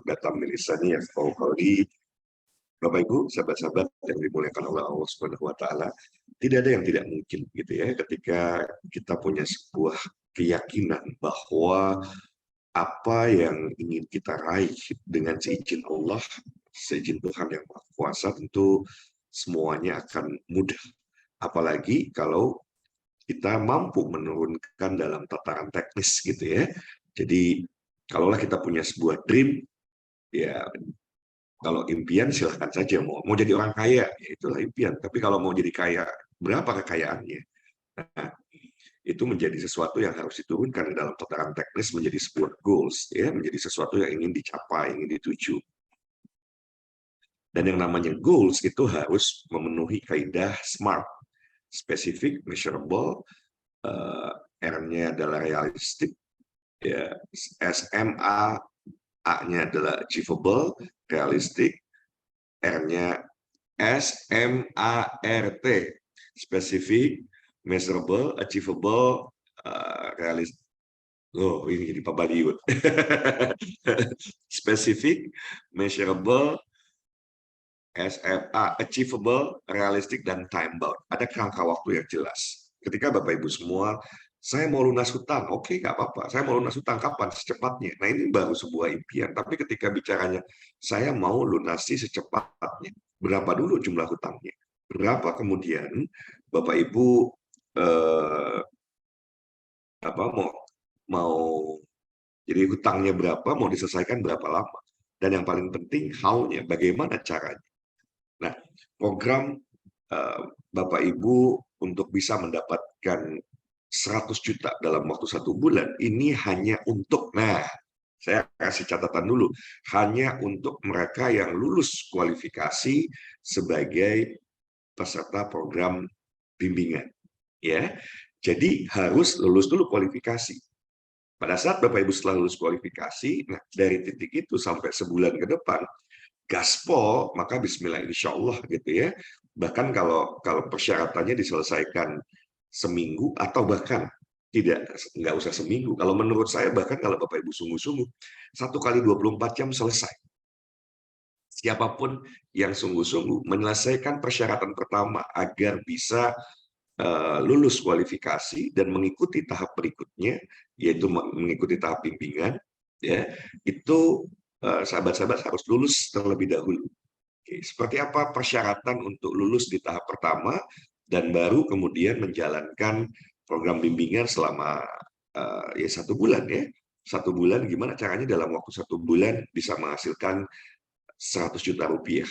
datang min lisani yafqahu qawli. Bapak Ibu, sahabat-sahabat yang dimuliakan oleh Allah Subhanahu wa taala, tidak ada yang tidak mungkin gitu ya ketika kita punya sebuah keyakinan bahwa apa yang ingin kita raih dengan seizin Allah, seizin Tuhan yang Maha Kuasa, tentu semuanya akan mudah. Apalagi kalau kita mampu menurunkan dalam tataran teknis gitu ya. Jadi kalaulah kita punya sebuah dream, ya kalau impian silahkan saja mau jadi orang kaya, ya itulah impian. Tapi kalau mau jadi kaya, berapa kekayaannya? Nah, itu menjadi sesuatu yang harus diturunkan dalam tataran teknis menjadi sebuah goals, ya, menjadi sesuatu yang ingin dicapai, ingin dituju. Dan yang namanya goals itu harus memenuhi kaidah SMART, specific, measurable, R-nya adalah realistic, ya, SMA, A-nya adalah achievable, realistic, R-nya SMART, specific, measurable, achievable, realistic. Oh, ini jadi Pak Baliut. Specific, measurable, SMA, achievable, realistic, dan time bound. Ada kerangka waktu yang jelas. Ketika Bapak Ibu semua, saya mau lunas hutang, oke, nggak apa-apa. Saya mau lunas hutang kapan? Secepatnya. Nah, ini baru sebuah impian. Tapi ketika bicaranya, saya mau lunasi secepatnya. Berapa dulu jumlah hutangnya? Berapa kemudian Bapak Ibu mau jadi hutangnya berapa, mau diselesaikan berapa lama? Dan yang paling penting, how-nya, bagaimana caranya? Nah, program Bapak Ibu untuk bisa mendapatkan 100 juta dalam waktu 1 bulan, ini hanya untuk, nah, saya kasih catatan dulu, hanya untuk mereka yang lulus kualifikasi sebagai peserta program bimbingan. Ya, jadi harus lulus dulu kualifikasi. Pada saat Bapak Ibu setelah lulus kualifikasi, nah dari titik itu sampai sebulan ke depan, gaspol, maka bismillah insya Allah gitu ya. Bahkan kalau persyaratannya diselesaikan seminggu atau bahkan nggak usah seminggu. Kalau menurut saya bahkan kalau Bapak Ibu sungguh-sungguh 1 kali 24 jam selesai. Siapapun yang sungguh-sungguh menyelesaikan persyaratan pertama agar bisa lulus kualifikasi dan mengikuti tahap berikutnya, yaitu mengikuti tahap bimbingan, ya, itu sahabat-sahabat harus lulus terlebih dahulu. Oke, seperti apa persyaratan untuk lulus di tahap pertama dan baru kemudian menjalankan program bimbingan selama ya 1 bulan ya. 1 bulan gimana caranya dalam waktu 1 bulan bisa menghasilkan 100 juta rupiah.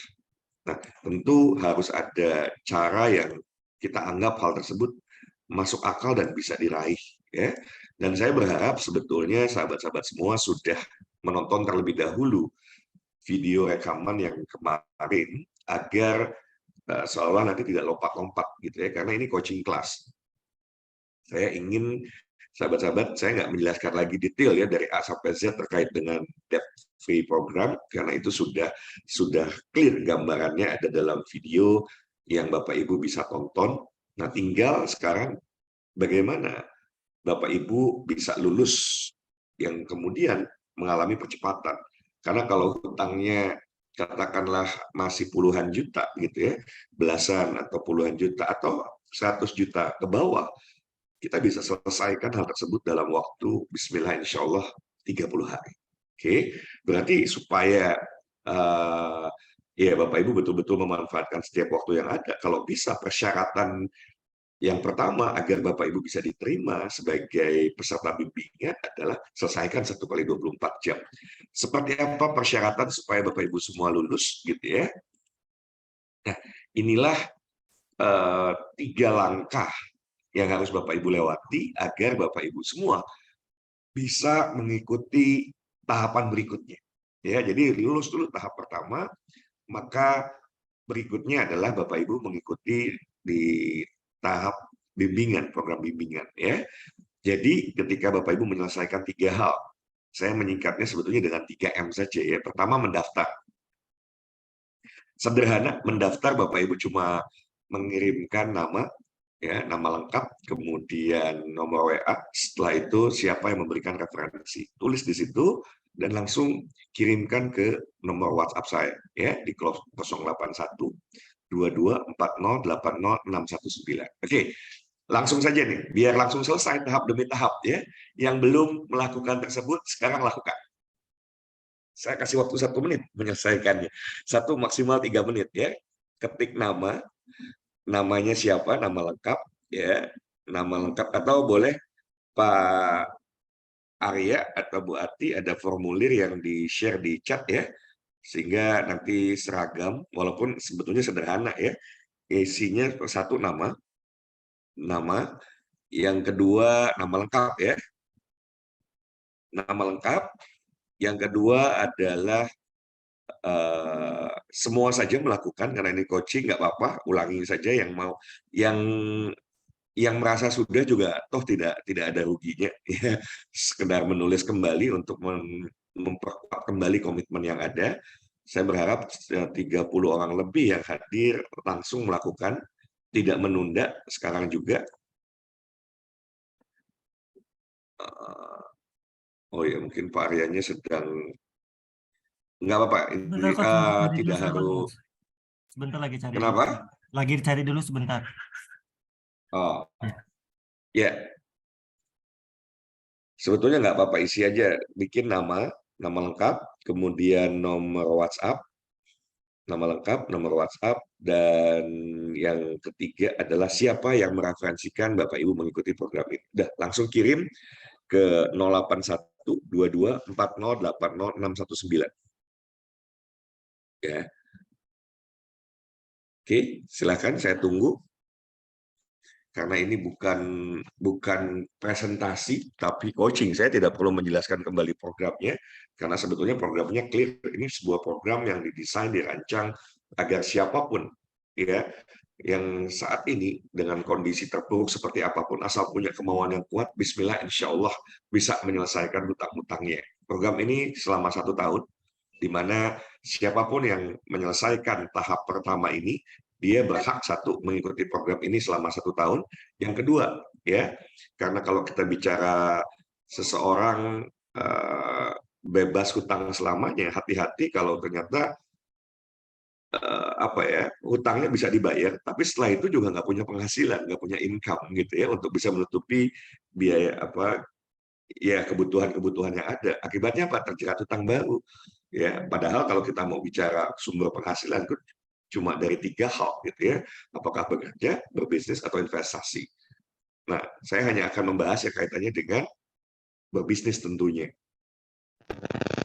Nah, tentu harus ada cara yang kita anggap hal tersebut masuk akal dan bisa diraih, ya. Dan saya berharap sebetulnya sahabat-sahabat semua sudah menonton terlebih dahulu video rekaman yang kemarin agar seolah nanti tidak lompat-lompat gitu ya, karena ini coaching class. Saya ingin sahabat-sahabat, saya nggak menjelaskan lagi detail ya dari A sampai Z terkait dengan debt free program, karena itu sudah clear gambarannya ada dalam video yang Bapak Ibu bisa tonton. Nah, tinggal sekarang bagaimana Bapak Ibu bisa lulus yang kemudian mengalami percepatan. Karena kalau hutangnya katakanlah masih puluhan juta gitu ya, belasan atau puluhan juta atau 100 juta ke bawah, kita bisa selesaikan hal tersebut dalam waktu bismillah insya Allah 30 hari. Oke, berarti supaya ya Bapak Ibu betul-betul memanfaatkan setiap waktu yang ada. Kalau bisa persyaratan yang pertama agar Bapak Ibu bisa diterima sebagai peserta bimbingan adalah selesaikan 1 kali 24 jam. Seperti apa persyaratan supaya Bapak Ibu semua lulus gitu ya. Nah, inilah 3 langkah yang harus Bapak Ibu lewati agar Bapak Ibu semua bisa mengikuti tahapan berikutnya. Ya, jadi lulus dulu tahap pertama, maka berikutnya adalah Bapak Ibu mengikuti di tahap bimbingan, program bimbingan ya. Jadi ketika Bapak Ibu menyelesaikan 3 hal, saya menyingkatnya sebetulnya dengan 3M saja ya. Pertama, mendaftar. Sederhana, mendaftar Bapak Ibu cuma mengirimkan nama, ya, nama lengkap, kemudian nomor WA, setelah itu siapa yang memberikan referensi. Tulis di situ, dan langsung kirimkan ke nomor WhatsApp saya ya di 081 22 40 80 619. Oke, langsung saja nih, biar langsung selesai tahap demi tahap ya. Yang belum melakukan tersebut sekarang lakukan. Saya kasih waktu 1 menit menyelesaikannya. 1 maksimal 3 menit ya. Ketik namanya siapa, nama lengkap ya, nama lengkap, atau boleh Pak Arya atau Bu Ati, ada formulir yang di-share di chat ya, sehingga nanti seragam, walaupun sebetulnya sederhana ya, isinya satu nama, yang kedua nama lengkap ya, nama lengkap, yang kedua adalah semua saja melakukan, karena ini coaching nggak apa-apa, ulangi saja yang mau, yang merasa sudah juga toh tidak ada ruginya ya, sekedar menulis kembali untuk memperkuat kembali komitmen yang ada. Saya berharap 30 orang lebih yang hadir langsung melakukan, tidak menunda sekarang juga. Oh ya, mungkin Pak Aryanya sedang nggak apa-apa, Sebentar, ini Coach, sebentar, cari dulu tidak sebentar, harus. Coach. Sebentar lagi cari dulu. Kenapa? Lagi cari dulu sebentar. Oh Ya. ya, sebetulnya nggak apa-apa, isi aja, bikin nama lengkap, kemudian nomor WhatsApp, nama lengkap, nomor WhatsApp, dan yang ketiga adalah siapa yang mereferensikan Bapak Ibu mengikuti program ini. Udah, langsung kirim ke 081 22 40 80 619. Ya. Oke, silakan, saya tunggu. Karena ini bukan presentasi, tapi coaching. Saya tidak perlu menjelaskan kembali programnya, karena sebetulnya programnya clear. Ini sebuah program yang didesain, dirancang agar siapapun ya yang saat ini dengan kondisi terpuruk seperti apapun, asal punya kemauan yang kuat, Bismillah, insya Allah bisa menyelesaikan hutang-hutangnya. Program ini selama 1 tahun, di mana siapapun yang menyelesaikan tahap pertama ini, dia berhak satu mengikuti program ini selama 1 tahun. Yang kedua, ya, karena kalau kita bicara seseorang bebas hutang selamanya, hati-hati kalau ternyata apa ya, hutangnya bisa dibayar, tapi setelah itu juga nggak punya penghasilan, nggak punya income gitu ya, untuk bisa menutupi biaya apa ya, kebutuhan-kebutuhan yang ada. Akibatnya apa? Terjerat hutang baru. Ya, padahal kalau kita mau bicara sumber penghasilan itu cuma dari 3 hal gitu ya. Apakah bekerja, berbisnis, atau investasi. Nah, saya hanya akan membahas yang kaitannya dengan berbisnis tentunya.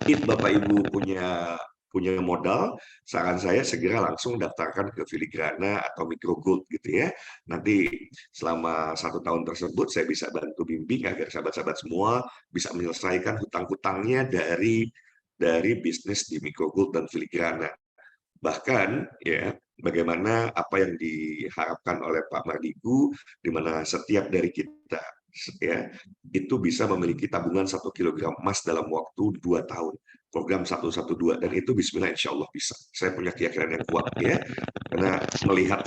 If Bapak Ibu punya modal, saran saya segera langsung daftarkan ke Filigrana atau Micro Gold gitu ya. Nanti selama 1 tahun tersebut saya bisa bantu bimbing agar sahabat-sahabat semua bisa menyelesaikan hutang-hutangnya dari bisnis di Micro Gold dan Filigrana. Bahkan ya, bagaimana apa yang diharapkan oleh Pak Mardigu, di mana setiap dari kita ya itu bisa memiliki tabungan 1 kilogram emas dalam waktu 2 tahun, program 112, dan itu Bismillah insya Allah bisa. Saya punya keyakinan yang kuat ya, karena melihat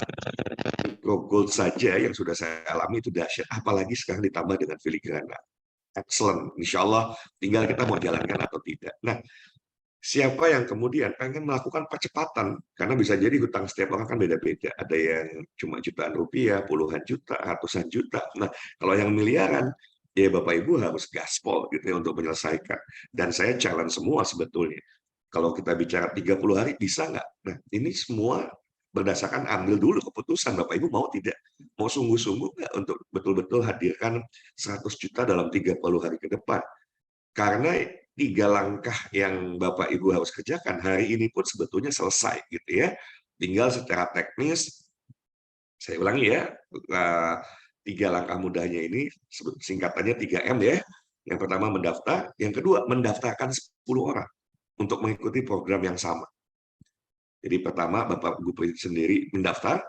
Micro Gold saja yang sudah saya alami itu dahsyat, apalagi sekarang ditambah dengan filigrana. Excellent, insya Allah tinggal kita mau jalankan atau tidak. Nah, siapa yang kemudian pengen melakukan percepatan, karena bisa jadi hutang setiap orang kan beda-beda, ada yang cuma jutaan rupiah, puluhan juta, ratusan juta. Nah, kalau yang miliaran, ya Bapak Ibu harus gaspol gitu ya untuk menyelesaikan. Dan saya challenge semua sebetulnya. Kalau kita bicara 30 hari, bisa nggak? Nah, ini semua berdasarkan ambil dulu keputusan, Bapak Ibu mau tidak? Mau sungguh-sungguh nggak untuk betul-betul hadirkan 100 juta dalam 30 hari ke depan? Karena 3 langkah yang Bapak Ibu harus kerjakan hari ini pun sebetulnya selesai gitu ya. Tinggal secara teknis, saya ulangi ya, 3 langkah mudahnya ini singkatannya 3M ya. Yang pertama mendaftar, yang kedua mendaftarkan 10 orang untuk mengikuti program yang sama. Jadi pertama Bapak Ibu sendiri mendaftar,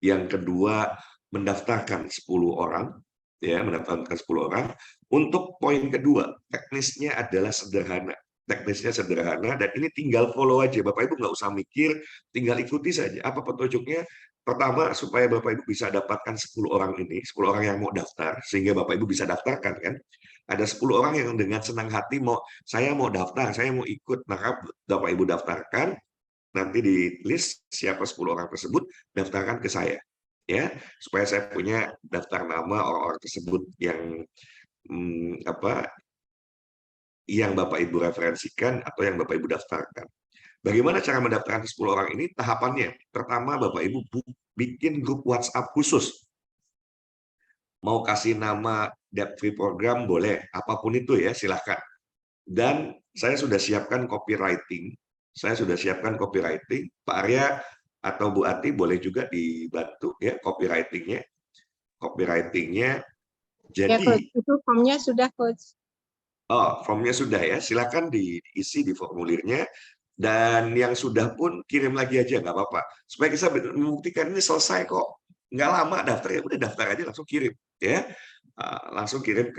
yang kedua mendaftarkan 10 orang, ya, mendaftarkan 10 orang. Untuk poin kedua, teknisnya adalah sederhana. Teknisnya sederhana, dan ini tinggal follow aja. Bapak Ibu nggak usah mikir, tinggal ikuti saja. Apa petunjuknya? Pertama, supaya Bapak Ibu bisa dapatkan 10 orang ini, 10 orang yang mau daftar, sehingga Bapak Ibu bisa daftarkan kan. ada 10 orang yang dengan senang hati saya mau daftar, saya mau ikut, maka Bapak Ibu daftarkan, nanti di list siapa 10 orang tersebut, daftarkan ke saya, ya, supaya saya punya daftar nama orang-orang tersebut yang yang Bapak Ibu referensikan atau yang Bapak Ibu daftarkan. Bagaimana cara mendaftarkan 10 orang ini? Tahapannya, pertama Bapak Ibu bikin grup WhatsApp khusus. Mau kasih nama debt free program boleh, apapun itu ya, silahkan. Dan saya sudah siapkan copywriting. Pak Arya atau Bu Ati boleh juga dibantu ya copywritingnya. Ya, Coach. Jadi Itu formnya sudah, Coach. Oh, formnya sudah ya, silakan diisi di formulirnya. Dan yang sudah pun kirim lagi aja, nggak apa-apa. Supaya kita membuktikan ini selesai kok. Nggak lama daftar, ya udah daftar aja langsung kirim. Ya, langsung kirim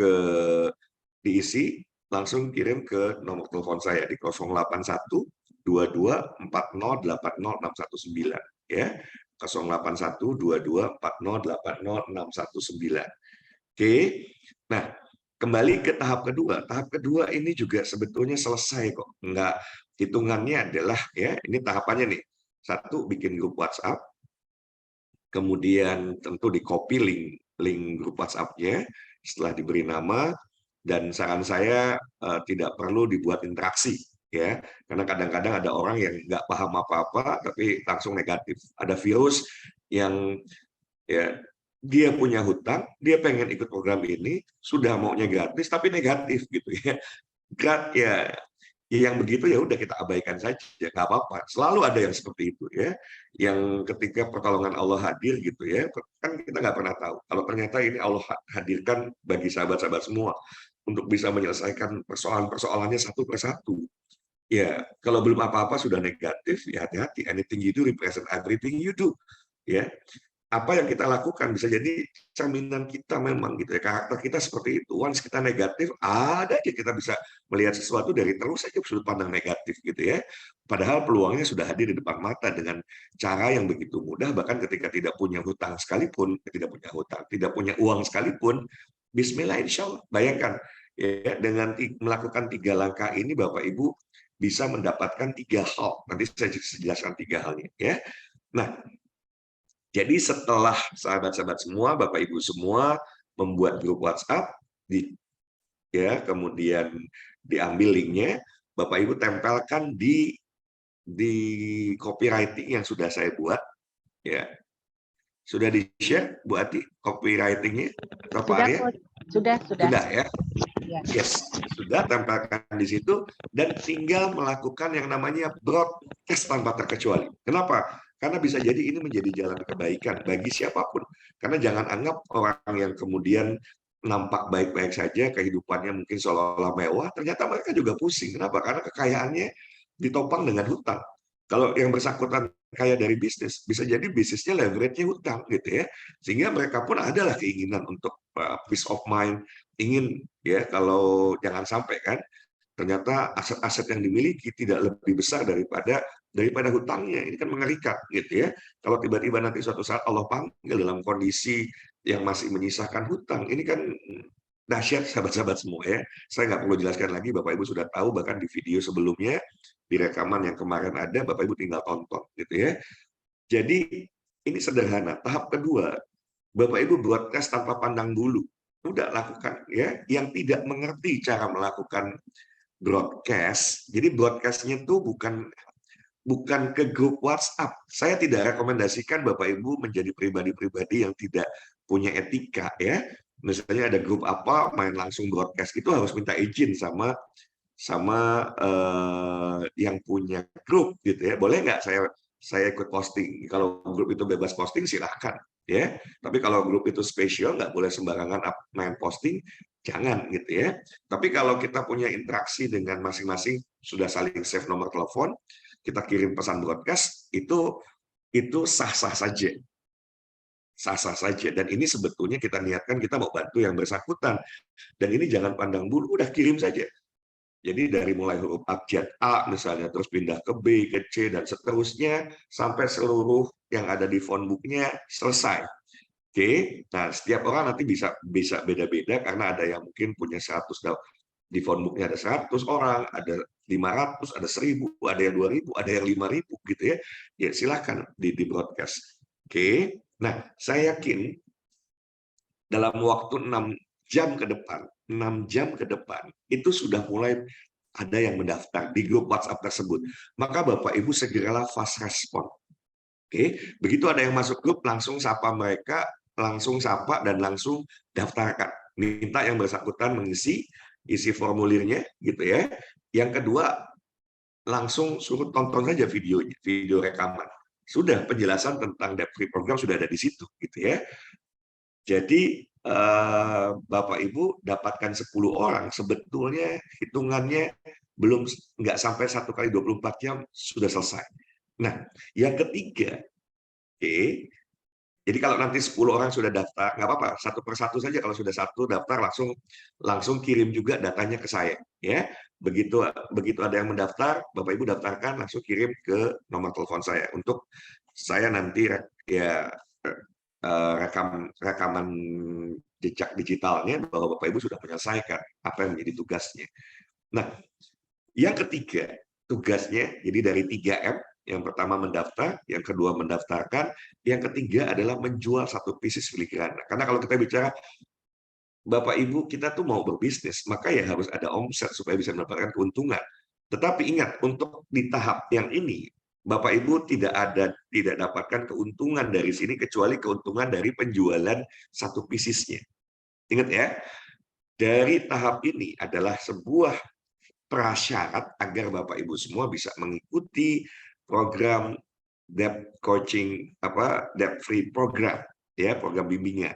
diisi, langsung kirim ke nomor telepon saya di 081 22 40 80 619 ya. 081 22 40 80 619. Oke. Nah, kembali ke tahap kedua. Tahap kedua ini juga sebetulnya selesai kok. Enggak, hitungannya adalah ya, ini tahapannya nih. Satu, bikin grup WhatsApp. Kemudian tentu di copy link grup WhatsApp-nya setelah diberi nama, dan saran saya tidak perlu dibuat interaksi ya, karena kadang-kadang ada orang yang nggak paham apa-apa tapi langsung negatif. Ada virus yang ya dia punya hutang, dia pengen ikut program ini, sudah maunya gratis tapi negatif gitu ya. Ya, yang begitu ya udah kita abaikan saja, nggak apa-apa. Selalu ada yang seperti itu ya, yang ketika pertolongan Allah hadir gitu ya, kan kita nggak pernah tahu. Kalau ternyata ini Allah hadirkan bagi sahabat-sahabat semua untuk bisa menyelesaikan persoalan-persoalannya satu persatu. Ya, kalau belum apa-apa sudah negatif, ya hati-hati. Anything you do represent everything you do. Ya, apa yang kita lakukan bisa jadi cerminan kita memang gitu ya, karakter kita seperti itu. Once kita negatif, ada aja kita bisa melihat sesuatu dari terus saja sudut pandang negatif gitu ya. Padahal peluangnya sudah hadir di depan mata dengan cara yang begitu mudah, bahkan ketika tidak punya hutang sekalipun, tidak punya uang sekalipun, bismillah insya Allah. Bayangkan ya, dengan melakukan 3 langkah ini Bapak Ibu bisa mendapatkan 3 hal. Nanti saya jelaskan 3 halnya ya. Nah, jadi setelah sahabat-sahabat semua, Bapak Ibu semua membuat grup WhatsApp, kemudian diambil linknya, Bapak Ibu tempelkan di copywriting yang sudah saya buat, ya. Sudah di-share, Bu Ati, copywriting-nya? Atau Pak Arya? Sudah. Sudah ya? Ya. Yes, sudah tempelkan di situ, dan tinggal melakukan yang namanya broadcast tanpa terkecuali. Kenapa? Karena bisa jadi ini menjadi jalan kebaikan bagi siapapun. Karena jangan anggap orang yang kemudian nampak baik-baik saja, kehidupannya mungkin seolah-olah mewah, ternyata mereka juga pusing. Kenapa? Karena kekayaannya ditopang dengan hutang. Kalau yang bersangkutan kaya dari bisnis, bisa jadi bisnisnya leverage-nya hutang gitu ya. Sehingga mereka pun adalah keinginan untuk peace of mind, ingin ya, kalau jangan sampai kan ternyata aset-aset yang dimiliki tidak lebih besar daripada hutangnya. Ini kan mengerikan gitu ya. Kalau tiba-tiba nanti suatu saat Allah panggil dalam kondisi yang masih menyisakan hutang, ini kan dahsyat sahabat-sahabat semua ya. Saya nggak perlu jelaskan lagi, Bapak Ibu sudah tahu, bahkan di video sebelumnya, di rekaman yang kemarin ada, Bapak Ibu tinggal tonton gitu ya. Jadi ini sederhana. Tahap kedua, Bapak Ibu broadcast tanpa pandang bulu. Udah lakukan ya. Yang tidak mengerti cara melakukan broadcast, jadi broadcastnya itu bukan ke grup WhatsApp. Saya tidak rekomendasikan Bapak Ibu menjadi pribadi-pribadi yang tidak punya etika ya. Misalnya ada grup apa, main langsung broadcast, itu harus minta izin sama yang punya grup gitu ya. Boleh nggak saya ikut posting? Kalau grup itu bebas posting silahkan ya. Tapi kalau grup itu spesial, nggak boleh sembarangan main posting, jangan gitu ya. Tapi kalau kita punya interaksi dengan masing-masing, sudah saling save nomor telepon, kita kirim pesan broadcast, itu sah-sah saja. Sah-sah saja. Dan ini sebetulnya kita niatkan kita mau bantu yang bersangkutan. Dan ini jangan pandang bulu, udah kirim saja. Jadi dari mulai huruf abjad A misalnya, terus pindah ke B, ke C, dan seterusnya, sampai seluruh yang ada di phonebook-nya selesai. Oke, nah setiap orang nanti bisa beda-beda karena ada yang mungkin punya 100 di phonebooknya ada 100 orang, ada 500, ada 1000, ada yang 2000, ada yang 5000 gitu ya. Ya silahkan di broadcast. Oke, nah saya yakin dalam waktu 6 jam ke depan, 6 jam ke depan itu sudah mulai ada yang mendaftar di grup WhatsApp tersebut. Maka Bapak Ibu segeralah fast respon. Oke, begitu ada yang masuk grup langsung sapa mereka, langsung sapa dan langsung daftarkan. Minta yang bersangkutan mengisi isi formulirnya gitu ya. Yang kedua, langsung suruh tonton saja videonya, video rekaman. Sudah penjelasan tentang debt free program sudah ada di situ gitu ya. Jadi Bapak Ibu dapatkan 10 orang sebetulnya hitungannya belum nggak sampai 1 kali 24 jam sudah selesai. Nah, yang ketiga, oke, jadi kalau nanti 10 orang sudah daftar, nggak apa-apa, satu persatu saja. Kalau sudah satu daftar, langsung kirim juga datanya ke saya. Ya, begitu ada yang mendaftar, Bapak Ibu daftarkan, langsung kirim ke nomor telepon saya untuk saya nanti ya rekaman jejak digitalnya bahwa Bapak Ibu sudah menyelesaikan apa yang menjadi tugasnya. Nah, yang ketiga tugasnya, jadi dari 3M. Yang pertama mendaftar, yang kedua mendaftarkan, yang ketiga adalah menjual satu pieces filigrana. Karena kalau kita bicara Bapak Ibu kita tuh mau berbisnis, maka ya harus ada omset supaya bisa mendapatkan keuntungan. Tetapi ingat, untuk di tahap yang ini, Bapak Ibu tidak dapatkan keuntungan dari sini kecuali keuntungan dari penjualan satu piecesnya. Ingat ya, dari tahap ini adalah sebuah prasyarat agar Bapak Ibu semua bisa mengikuti program debt coaching debt free program ya, program bimbingan.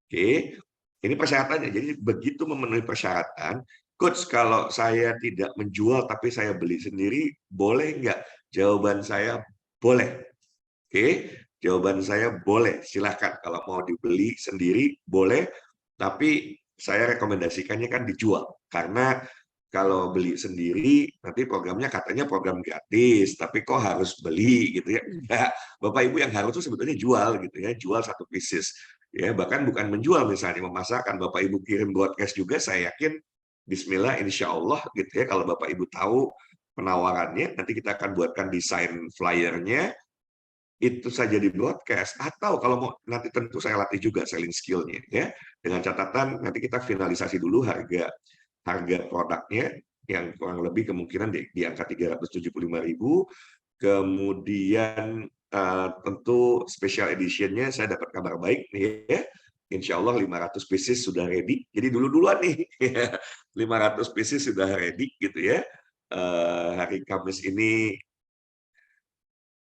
Oke. Ini persyaratannya. Jadi begitu memenuhi persyaratan, coach kalau saya tidak menjual tapi saya beli sendiri, boleh nggak? Jawaban saya boleh. Oke, jawaban saya boleh. Silahkan kalau mau dibeli sendiri boleh, tapi saya rekomendasikannya kan dijual karena kalau beli sendiri nanti programnya katanya program gratis, tapi kok harus beli gitu ya. Enggak, Bapak Ibu yang harus itu sebetulnya jual gitu ya, jual satu pieces. Ya, bahkan bukan menjual misalnya memasarkan, Bapak Ibu kirim broadcast juga saya yakin bismillah insya Allah gitu ya, kalau Bapak Ibu tahu penawarannya, nanti kita akan buatkan desain flyernya itu saja di broadcast, atau kalau mau nanti tentu saya latih juga selling skill-nya ya, dengan catatan nanti kita finalisasi dulu harga produknya yang kurang lebih kemungkinan di angka 375.000, kemudian tentu special edition-nya saya dapat kabar baik nih ya, insya Allah 500 pieces sudah ready, jadi duluan nih 500 pieces sudah ready gitu ya. Hari Kamis ini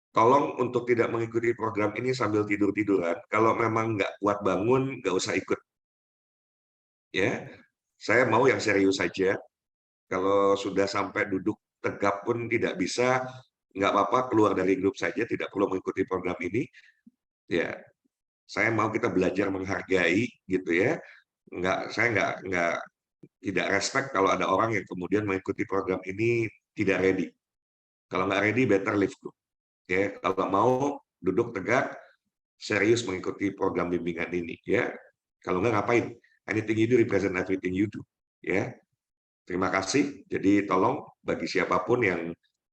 tolong untuk tidak mengikuti program ini sambil tidur-tiduran. Kalau memang nggak kuat bangun, nggak usah ikut. Ya, saya mau yang serius saja. Kalau sudah sampai duduk tegap pun tidak bisa, nggak apa-apa, keluar dari grup saja, tidak perlu mengikuti program ini. Ya, saya mau kita belajar menghargai, gitu ya. Saya tidak respect kalau ada orang yang kemudian mengikuti program ini tidak ready. Kalau nggak ready, better leave group. Ya, kalau mau duduk tegak, serius mengikuti program bimbingan ini, ya. Kalau nggak ngapain? Anything you do represent everything you do, ya. Terima kasih. Jadi tolong bagi siapapun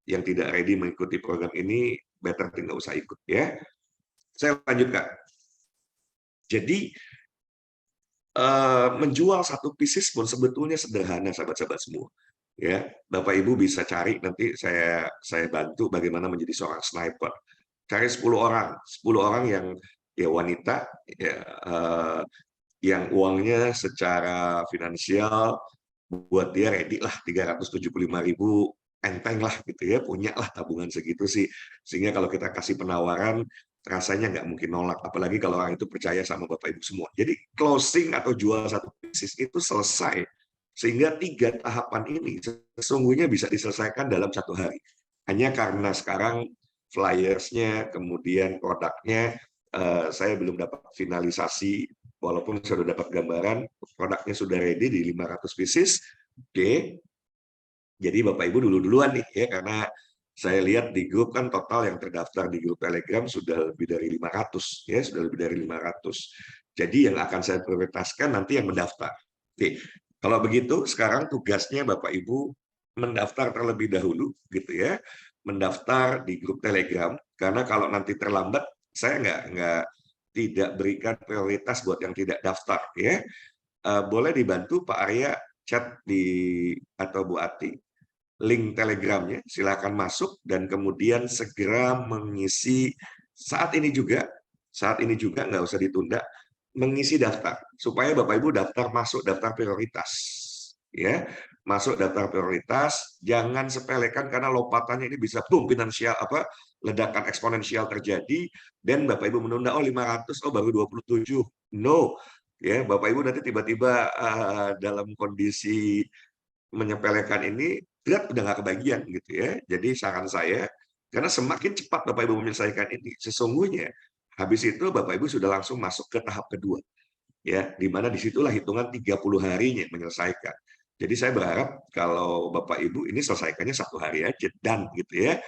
yang tidak ready mengikuti program ini, better tidak usah ikut, ya. Saya lanjutkan. Jadi menjual satu pieces pun sebetulnya sederhana, sahabat-sahabat semua. Ya, Bapak Ibu bisa cari nanti saya bantu bagaimana menjadi seorang sniper. Cari 10 orang yang ya wanita ya, yang uangnya secara finansial buat dia ready lah 375.000 enteng lah gitu ya, punya lah tabungan segitu sih, sehingga kalau kita kasih penawaran rasanya nggak mungkin nolak, apalagi kalau orang itu percaya sama Bapak Ibu semua. Jadi closing atau jual satu bisnis itu selesai, sehingga 3 tahapan ini sesungguhnya bisa diselesaikan dalam 1 hari. Hanya karena sekarang flyers-nya, kemudian produknya, saya belum dapat finalisasi, walaupun saya sudah dapat gambaran, produknya sudah ready di 500 pieces, oke. Jadi Bapak Ibu duluan nih ya, karena Saya lihat di grup kan total yang terdaftar di grup Telegram sudah lebih dari 500 ya, sudah lebih dari 500. Jadi yang akan saya prioritaskan nanti yang mendaftar. Oke, kalau begitu sekarang tugasnya Bapak Ibu mendaftar terlebih dahulu gitu ya, mendaftar di grup Telegram karena kalau nanti terlambat saya tidak berikan prioritas buat yang tidak daftar ya. Boleh dibantu Pak Arya chat atau Bu Ati link Telegramnya, silakan masuk dan kemudian segera mengisi saat ini juga nggak usah ditunda, mengisi daftar supaya Bapak Ibu masuk daftar prioritas ya, masuk daftar prioritas. Jangan sepelekan karena lompatannya ini bisa boom finansial ledakan eksponensial terjadi dan Bapak Ibu menunda 500 baru 27. No ya, Bapak Ibu nanti tiba-tiba dalam kondisi menyepelekan ini udah nggak kebagian gitu ya. Jadi saran saya, karena semakin cepat Bapak Ibu menyelesaikan ini, sesungguhnya habis itu Bapak Ibu sudah langsung masuk ke tahap kedua ya, di mana disitulah hitungan 30 harinya menyelesaikan. Jadi saya berharap kalau Bapak Ibu ini selesaikannya 1 hari aja dan gitu ya.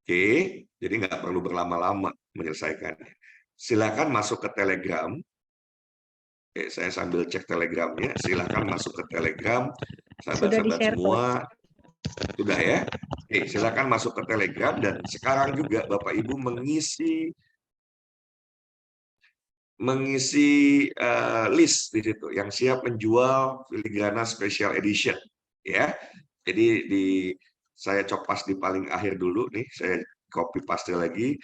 Oke, jadi nggak perlu berlama-lama menyelesaikannya. Silakan masuk ke Telegram. Oke, saya sambil cek Telegramnya. Silakan masuk ke Telegram, Sudah sahabat-sahabat di-share, semua. Sudah ya? Oke, silakan masuk ke Telegram dan sekarang juga Bapak Ibu mengisi list di situ yang siap menjual filigrana special edition ya. Jadi saya copas di paling akhir dulu nih, saya copy paste lagi.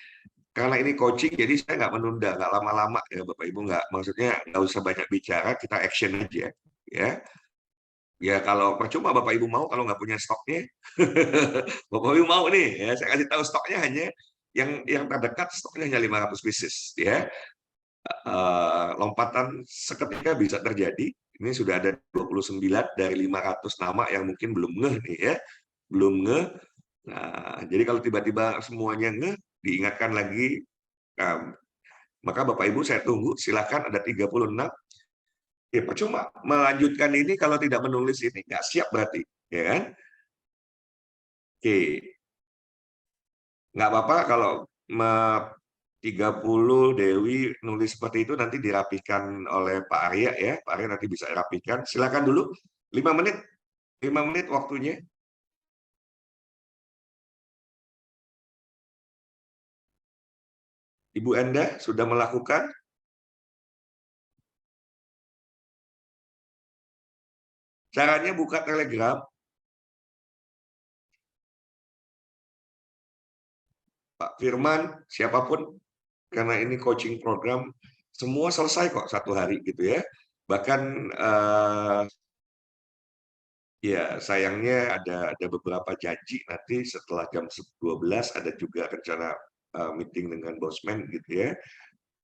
Karena ini coaching, jadi saya nggak menunda, nggak lama-lama ya Bapak Ibu, maksudnya nggak usah banyak bicara, kita action aja ya. Ya kalau percuma Bapak Ibu mau kalau nggak punya stoknya, Bapak Ibu mau nih ya, saya kasih tahu stoknya hanya yang terdekat stoknya hanya 500 pieces ya. Lompatan seketika bisa terjadi. Ini sudah ada 29 dari 500 nama yang mungkin belum ngeh nih ya, belum ngeh. Nah, jadi kalau tiba-tiba semuanya ngeh, diingatkan lagi. Maka Bapak Ibu saya tunggu, silakan ada 36. Ya percuma melanjutkan ini kalau tidak menulis ini nggak siap berarti, ya kan? Oke, nggak apa-apa kalau 30 Dewi nulis seperti itu nanti dirapikan oleh Pak Arya ya, Pak Arya nanti bisa rapikan. Silakan dulu 5 menit, 5 menit waktunya. Ibu Enda sudah melakukan? Caranya buka Telegram. Pak Firman, siapapun, karena ini coaching program, semua selesai kok 1 hari gitu ya. Bahkan ya sayangnya ada beberapa janji nanti setelah jam 12 ada juga rencana meeting dengan bosman gitu ya.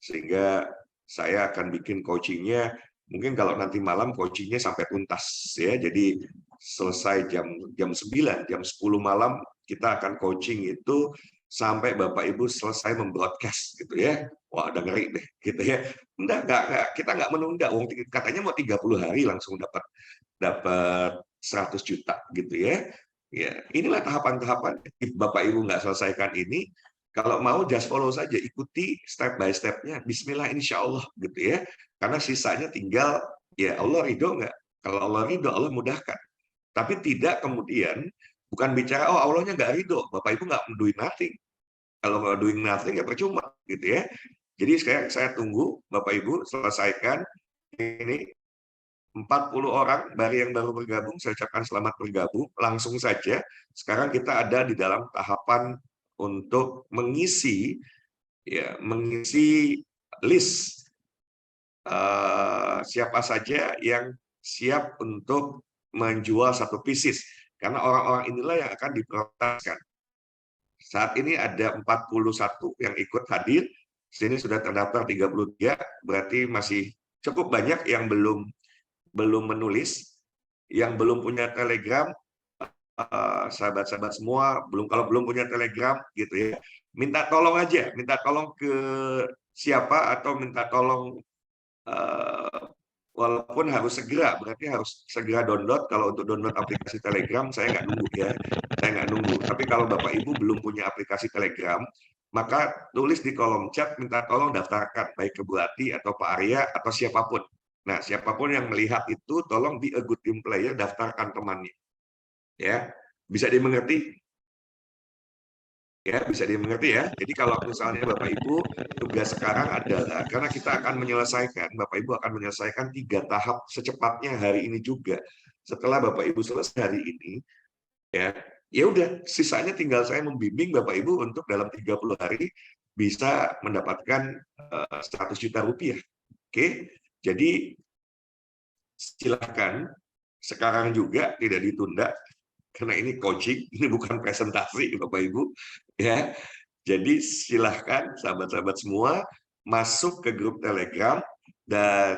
Sehingga saya akan bikin coachingnya, mungkin kalau nanti malam coachingnya sampai tuntas ya. Jadi selesai jam 9, jam 10 malam kita akan coaching itu sampai Bapak Ibu selesai membroadcast gitu ya. Wah, udah ngeri deh gitu ya. Enggak, kita nggak menunda. Katanya mau 30 hari langsung dapat 100 juta gitu ya. Ya, inilah tahapan-tahapan. Bapak Ibu nggak selesaikan ini, kalau mau just follow saja, ikuti step by step-nya. Bismillah insya Allah gitu ya. Karena sisanya tinggal ya Allah ridho nggak. Kalau Allah ridho, Allah mudahkan. Tapi tidak kemudian bukan bicara oh Allahnya nggak ridho, Bapak Ibu nggak doing nothing. Kalau nggak doing nothing ya percuma gitu ya. Jadi saya tunggu Bapak Ibu selesaikan ini 40 orang yang baru bergabung, saya ucapkan selamat bergabung. Langsung saja, sekarang kita ada di dalam tahapan untuk mengisi list siapa saja yang siap untuk menjual 1 pieces. Karena orang-orang inilah yang akan diprioritaskan. Saat ini ada 41 yang ikut hadir. Sini sudah terdaftar 33, berarti masih cukup banyak yang belum menulis, yang belum punya Telegram, sahabat-sahabat semua, kalau belum punya Telegram gitu ya, minta tolong aja, minta tolong ke siapa atau minta tolong walaupun harus segera, berarti harus segera download. Kalau untuk download aplikasi Telegram, saya nggak nunggu ya, saya nggak nunggu. Tapi kalau Bapak Ibu belum punya aplikasi Telegram, maka tulis di kolom chat, minta tolong daftarkan, baik ke Bu Ati atau Pak Arya atau siapapun. Nah, siapapun yang melihat itu, tolong be a good team player, daftarkan temannya. Ya, bisa dimengerti? Ya, bisa dimengerti ya. Jadi kalau misalnya Bapak Ibu, tugas sekarang adalah, karena kita akan menyelesaikan, Bapak Ibu akan menyelesaikan 3 tahap secepatnya hari ini juga. Setelah Bapak Ibu selesai hari ini, ya udah, sisanya tinggal saya membimbing Bapak Ibu untuk dalam 30 hari bisa mendapatkan 100 juta rupiah. Oke, jadi silahkan sekarang juga, tidak ditunda, karena ini coaching, ini bukan presentasi Bapak Ibu, ya. Jadi silahkan sahabat-sahabat semua masuk ke grup Telegram dan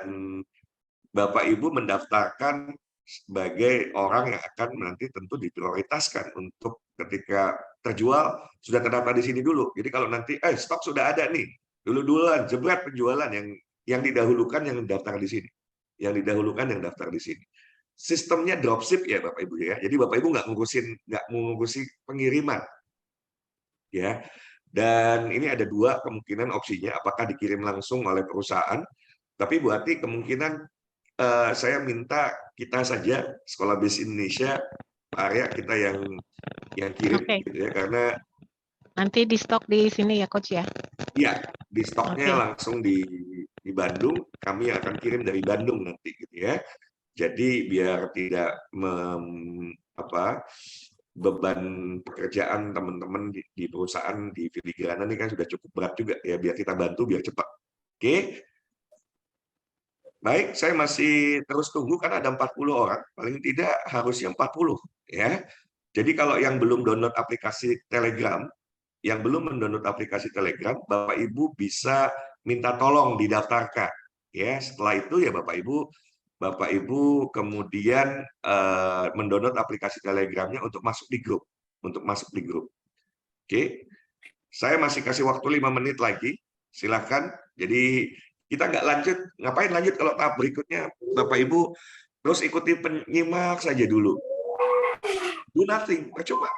Bapak Ibu mendaftarkan sebagai orang yang akan nanti tentu diprioritaskan untuk ketika terjual sudah terdaftar di sini dulu. Jadi kalau nanti stok sudah ada nih, duluan jebret penjualan yang didahulukan yang daftar di sini. Yang didahulukan yang daftar di sini. Sistemnya dropship ya Bapak Ibu ya. Jadi Bapak Ibu nggak ngurusin pengiriman. Ya. Dan ini ada 2 kemungkinan opsinya, apakah dikirim langsung oleh perusahaan, tapi berarti kemungkinan saya minta kita saja Sekolah Bisnis Indonesia, Pak Arya, kita yang kirim, gitu ya, karena Nanti di stok di sini ya Coach ya? Iya, di stoknya langsung di Bandung, kami akan kirim dari Bandung nanti, gitu ya. Jadi biar tidak beban pekerjaan teman-teman di perusahaan di filigranan ini kan sudah cukup berat juga ya, biar kita bantu biar cepat. Oke. Baik, saya masih terus tunggu karena ada 40 orang, paling tidak harusnya 40 ya. Jadi kalau yang belum download aplikasi Telegram, Bapak Ibu bisa minta tolong didaftarkan ya. Setelah itu ya Bapak Ibu kemudian mendownload aplikasi Telegramnya untuk masuk di grup, Oke. Saya masih kasih waktu 5 menit lagi. Silakan. Jadi kita nggak lanjut, ngapain lanjut kalau tahap berikutnya Bapak Ibu terus ikuti penyimak saja dulu. Do nothing, percuma.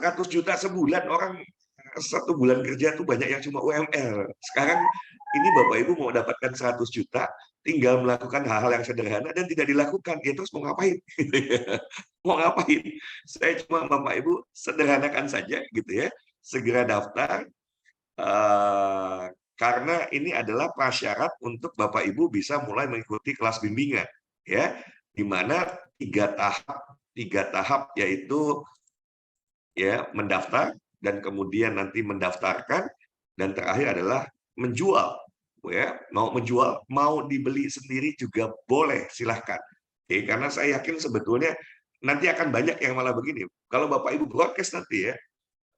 100 juta sebulan, orang 1 bulan kerja tuh banyak yang cuma UMR. Sekarang ini Bapak Ibu mau dapatkan 100 juta, tinggal melakukan hal-hal yang sederhana dan tidak dilakukan. Ya terus mau ngapain? Mau ngapain? Saya cuma Bapak Ibu sederhanakan saja gitu ya. Segera daftar, karena ini adalah prasyarat untuk Bapak Ibu bisa mulai mengikuti kelas bimbingan, ya, di mana 3 tahap yaitu ya mendaftar dan kemudian nanti mendaftarkan dan terakhir adalah menjual, ya, mau dibeli sendiri juga boleh, silahkan. Oke, karena saya yakin sebetulnya nanti akan banyak yang malah begini. Kalau Bapak Ibu broadcast nanti ya,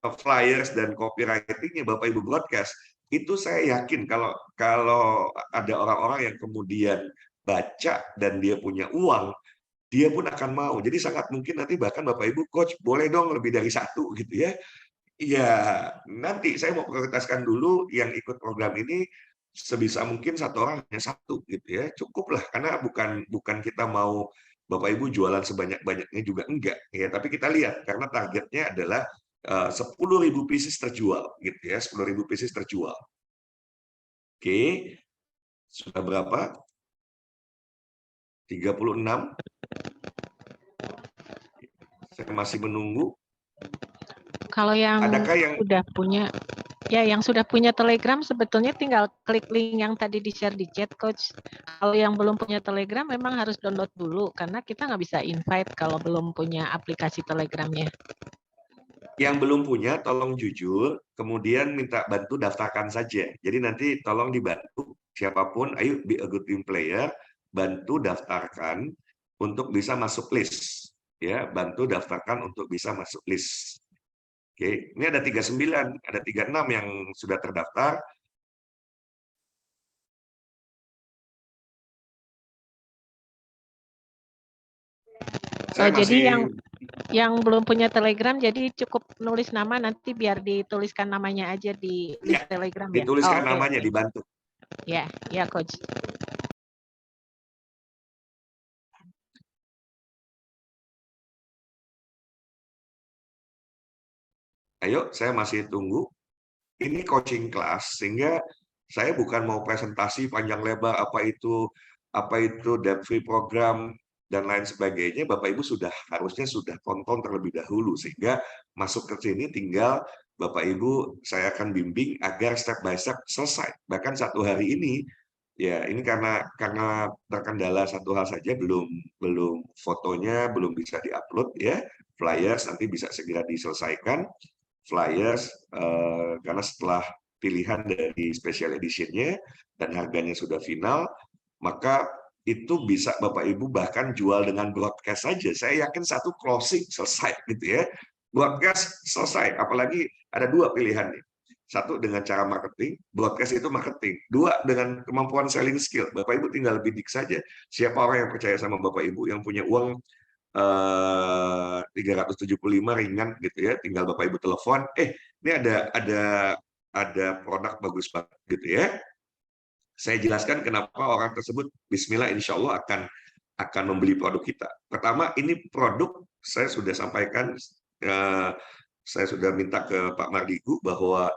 flyers dan copywriting-nya Bapak Ibu broadcast, itu saya yakin kalau ada orang-orang yang kemudian baca dan dia punya uang, dia pun akan mau. Jadi sangat mungkin nanti bahkan Bapak Ibu, coach boleh dong lebih dari 1 gitu ya. Iya, nanti saya mau prioritaskan dulu yang ikut program ini sebisa mungkin 1 orang hanya 1 gitu ya. Cukup lah, karena bukan kita mau Bapak Ibu jualan sebanyak-banyaknya juga enggak ya, tapi kita lihat karena targetnya adalah 10.000 pieces terjual gitu ya, 10.000 pieces terjual. Oke. Sudah berapa? 36. Saya masih menunggu. Kalau yang sudah punya, ya yang sudah punya Telegram sebetulnya tinggal klik link yang tadi di-share di chat, Coach. Kalau yang belum punya Telegram memang harus download dulu, karena kita nggak bisa invite kalau belum punya aplikasi Telegramnya. Yang belum punya, tolong jujur, kemudian minta bantu daftarkan saja. Jadi nanti tolong dibantu, siapapun, ayo be a good team player, bantu daftarkan untuk bisa masuk list. Ya, bantu daftarkan untuk bisa masuk list. Oke, ini ada 39, ada 36 yang sudah terdaftar. Jadi yang belum punya Telegram, jadi cukup nulis nama, nanti biar dituliskan namanya aja di list Telegram ya? Dituliskan namanya, dibantu. Ya, Coach. Ayo, saya masih tunggu. Ini coaching class, sehingga saya bukan mau presentasi panjang lebar apa itu debt free program dan lain sebagainya. Bapak Ibu harusnya sudah tonton terlebih dahulu, sehingga masuk ke sini tinggal Bapak Ibu saya akan bimbing agar step by step selesai. Bahkan satu hari ini, ya ini karena terkendala satu hal saja, belum fotonya belum bisa diupload ya, flyers nanti bisa segera diselesaikan. Flyers karena setelah pilihan dari special edition-nya dan harganya sudah final, maka itu bisa Bapak Ibu bahkan jual dengan broadcast saja. Saya yakin satu closing selesai gitu ya. Broadcast selesai, apalagi ada dua pilihan nih. Satu dengan cara marketing, broadcast itu marketing. Dua dengan kemampuan selling skill. Bapak Ibu tinggal bidik saja. Siapa orang yang percaya sama Bapak Ibu yang punya uang 375 ringan gitu ya, tinggal Bapak Ibu telepon, ini ada produk bagus banget gitu ya. Saya jelaskan kenapa orang tersebut Bismillah insya Allah akan membeli produk kita. Pertama, ini produk saya sudah sampaikan, saya sudah minta ke Pak Mardigu bahwa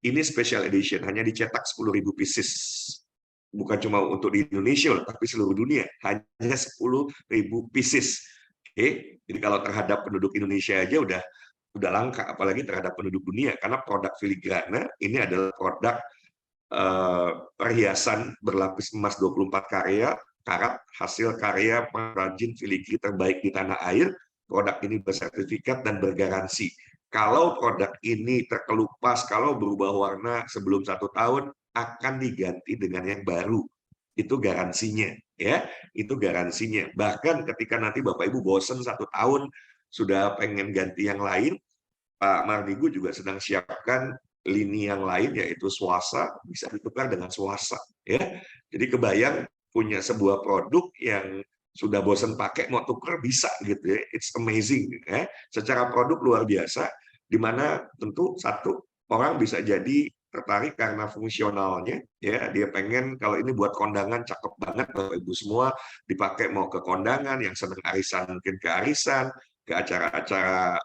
ini special edition, hanya dicetak 10.000 pieces. Bukan cuma untuk di Indonesia, tapi seluruh dunia, hanya 10.000 pieces. Jadi kalau terhadap penduduk Indonesia aja udah langka, apalagi terhadap penduduk dunia, karena produk filigrana ini adalah produk perhiasan berlapis emas 24 karat hasil karya pengrajin filigri terbaik di tanah air. Produk ini bersertifikat dan bergaransi. Kalau produk ini terkelupas, kalau berubah warna sebelum 1 tahun, akan diganti dengan yang baru. Itu garansinya, ya. Itu garansinya. Bahkan ketika nanti Bapak Ibu bosen 1 tahun, sudah pengen ganti yang lain, Pak Mardigu juga sedang siapkan lini yang lain, yaitu swasa, bisa ditukar dengan swasa, ya. Jadi kebayang punya sebuah produk yang sudah bosen pakai, mau tukar bisa gitu ya. It's amazing, ya. Secara produk luar biasa, di mana tentu satu orang bisa jadi tertarik karena fungsionalnya, ya. Dia pengen kalau ini buat kondangan cakep banget, Bapak Ibu semua dipakai mau ke kondangan, yang senang arisan mungkin ke arisan, ke acara-acara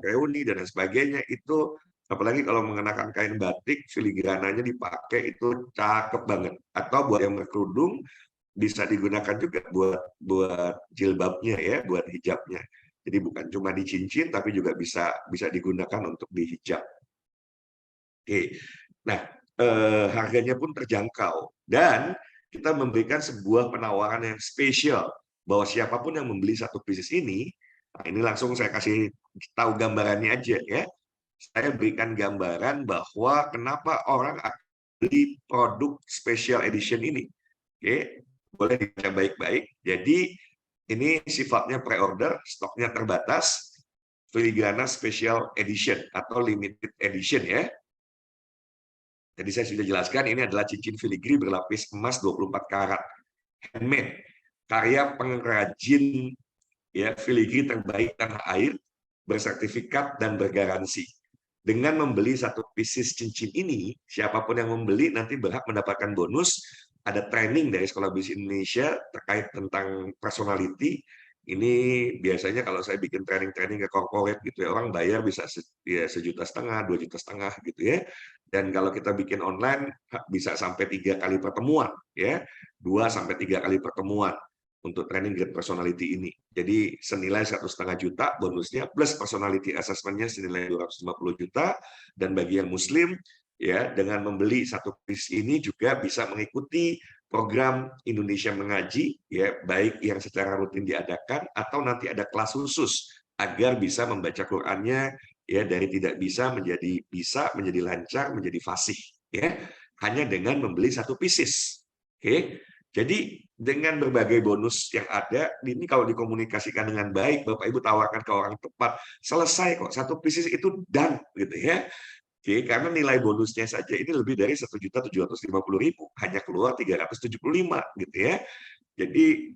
reuni dan lain sebagainya. Itu apalagi kalau mengenakan kain batik, filigrananya dipakai, itu cakep banget. Atau buat yang berkerudung bisa digunakan juga buat jilbabnya ya, buat hijabnya. Jadi bukan cuma di cincin, tapi juga bisa digunakan untuk di hijab. Oke, nah harganya pun terjangkau dan kita memberikan sebuah penawaran yang spesial bahwa siapapun yang membeli 1 pieces ini, nah ini langsung saya kasih tahu gambarannya aja ya. Saya berikan gambaran bahwa kenapa orang akan beli produk special edition ini. Oke, boleh dibaca baik-baik. Jadi ini sifatnya pre-order, stoknya terbatas, filigrana special edition atau limited edition ya. Jadi saya sudah jelaskan, ini adalah cincin filigri berlapis emas 24 karat, handmade, karya pengrajin ya filigri terbaik tanah air, bersertifikat dan bergaransi. Dengan membeli 1 pieces cincin ini, siapapun yang membeli nanti berhak mendapatkan bonus, ada training dari Sekolah Bisnis Indonesia terkait tentang personality. Ini biasanya kalau saya bikin training ke corporate gitu ya, orang bayar bisa $1,500, $2,500 gitu ya. Dan kalau kita bikin online bisa sampai 3 kali pertemuan ya, 2 sampai 3 kali pertemuan untuk training grade personality ini. Jadi senilai $1,5 juta bonusnya, plus personality assessment-nya senilai 250 juta. Dan bagi yang muslim ya, dengan membeli 1 piece ini juga bisa mengikuti program Indonesia Mengaji ya, baik yang secara rutin diadakan atau nanti ada kelas khusus agar bisa membaca Qur'annya ya, dari tidak bisa, menjadi lancar, menjadi fasih ya, hanya dengan membeli 1 pieces. Oke. Jadi dengan berbagai bonus yang ada, ini kalau dikomunikasikan dengan baik, Bapak Ibu tawarkan ke orang tepat, selesai kok, 1 pieces itu done gitu ya. Oke, karena nilai bonusnya saja ini lebih dari 1.750.000, hanya keluar 375 gitu ya. Jadi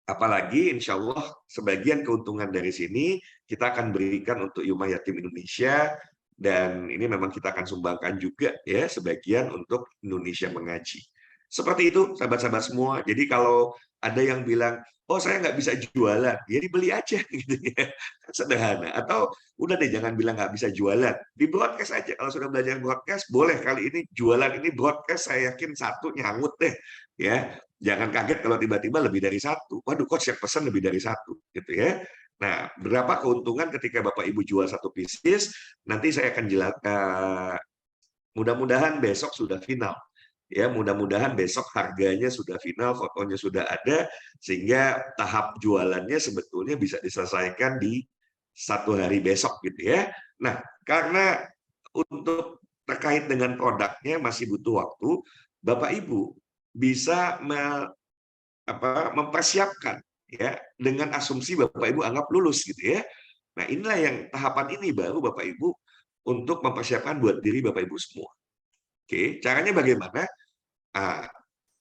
apalagi insya Allah sebagian keuntungan dari sini kita akan berikan untuk Yuma Yatim Indonesia, dan ini memang kita akan sumbangkan juga ya sebagian untuk Indonesia Mengaji. Seperti itu sahabat-sahabat semua. Jadi kalau ada yang bilang, oh saya nggak bisa jualan, ya dibeli aja gitu ya, kan sederhana. Atau udah deh jangan bilang nggak bisa jualan, di broadcast aja. Kalau sudah belajar broadcast, boleh kali ini jualan ini broadcast, saya yakin satu nyangkut deh, ya. Jangan kaget kalau tiba-tiba lebih dari satu. Waduh, coach yang pesan lebih dari satu, gitu ya. Nah, berapa keuntungan ketika Bapak Ibu jual satu pieces? Nanti saya akan jelaskan. Mudah-mudahan besok sudah final. Ya, mudah-mudahan besok harganya sudah final, fotonya sudah ada, sehingga tahap jualannya sebetulnya bisa diselesaikan di 1 hari besok gitu ya. Nah, karena untuk terkait dengan produknya masih butuh waktu, Bapak Ibu bisa mempersiapkan ya dengan asumsi Bapak Ibu anggap lulus gitu ya. Nah, inilah yang tahapan ini baru Bapak Ibu untuk mempersiapkan buat diri Bapak Ibu semua. Oke, caranya bagaimana? Nah,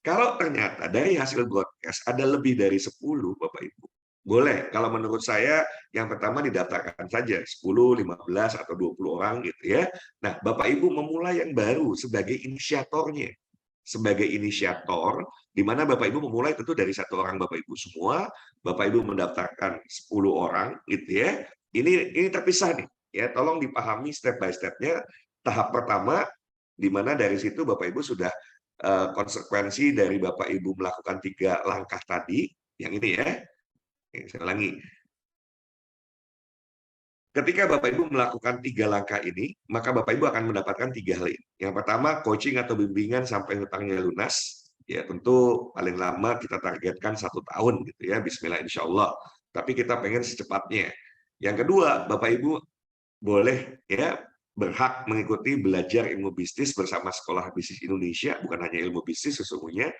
kalau ternyata dari hasil broadcast ada lebih dari 10, Bapak Ibu, boleh. Kalau menurut saya, yang pertama didaftarkan saja 10, 15, atau 20 orang gitu ya. Nah, Bapak Ibu memulai yang baru sebagai inisiatornya. Sebagai inisiator, di mana Bapak Ibu memulai tentu dari 1 orang Bapak Ibu semua, Bapak Ibu mendaftarkan 10 orang gitu ya. Ini terpisah nih, ya. Tolong dipahami step by step-nya. Tahap pertama, di mana dari situ Bapak Ibu sudah konsekuensi dari Bapak Ibu melakukan 3 langkah tadi, yang ini ya, saya ulangi. Ketika Bapak Ibu melakukan 3 langkah ini, maka Bapak Ibu akan mendapatkan 3 hal ini. Yang pertama, coaching atau bimbingan sampai hutangnya lunas. Ya, tentu paling lama kita targetkan 1 tahun gitu ya, bismillah insya Allah. Tapi kita pengen secepatnya. Yang kedua, Bapak Ibu boleh ya berhak mengikuti belajar ilmu bisnis bersama Sekolah Bisnis Indonesia, bukan hanya ilmu bisnis sesungguhnya.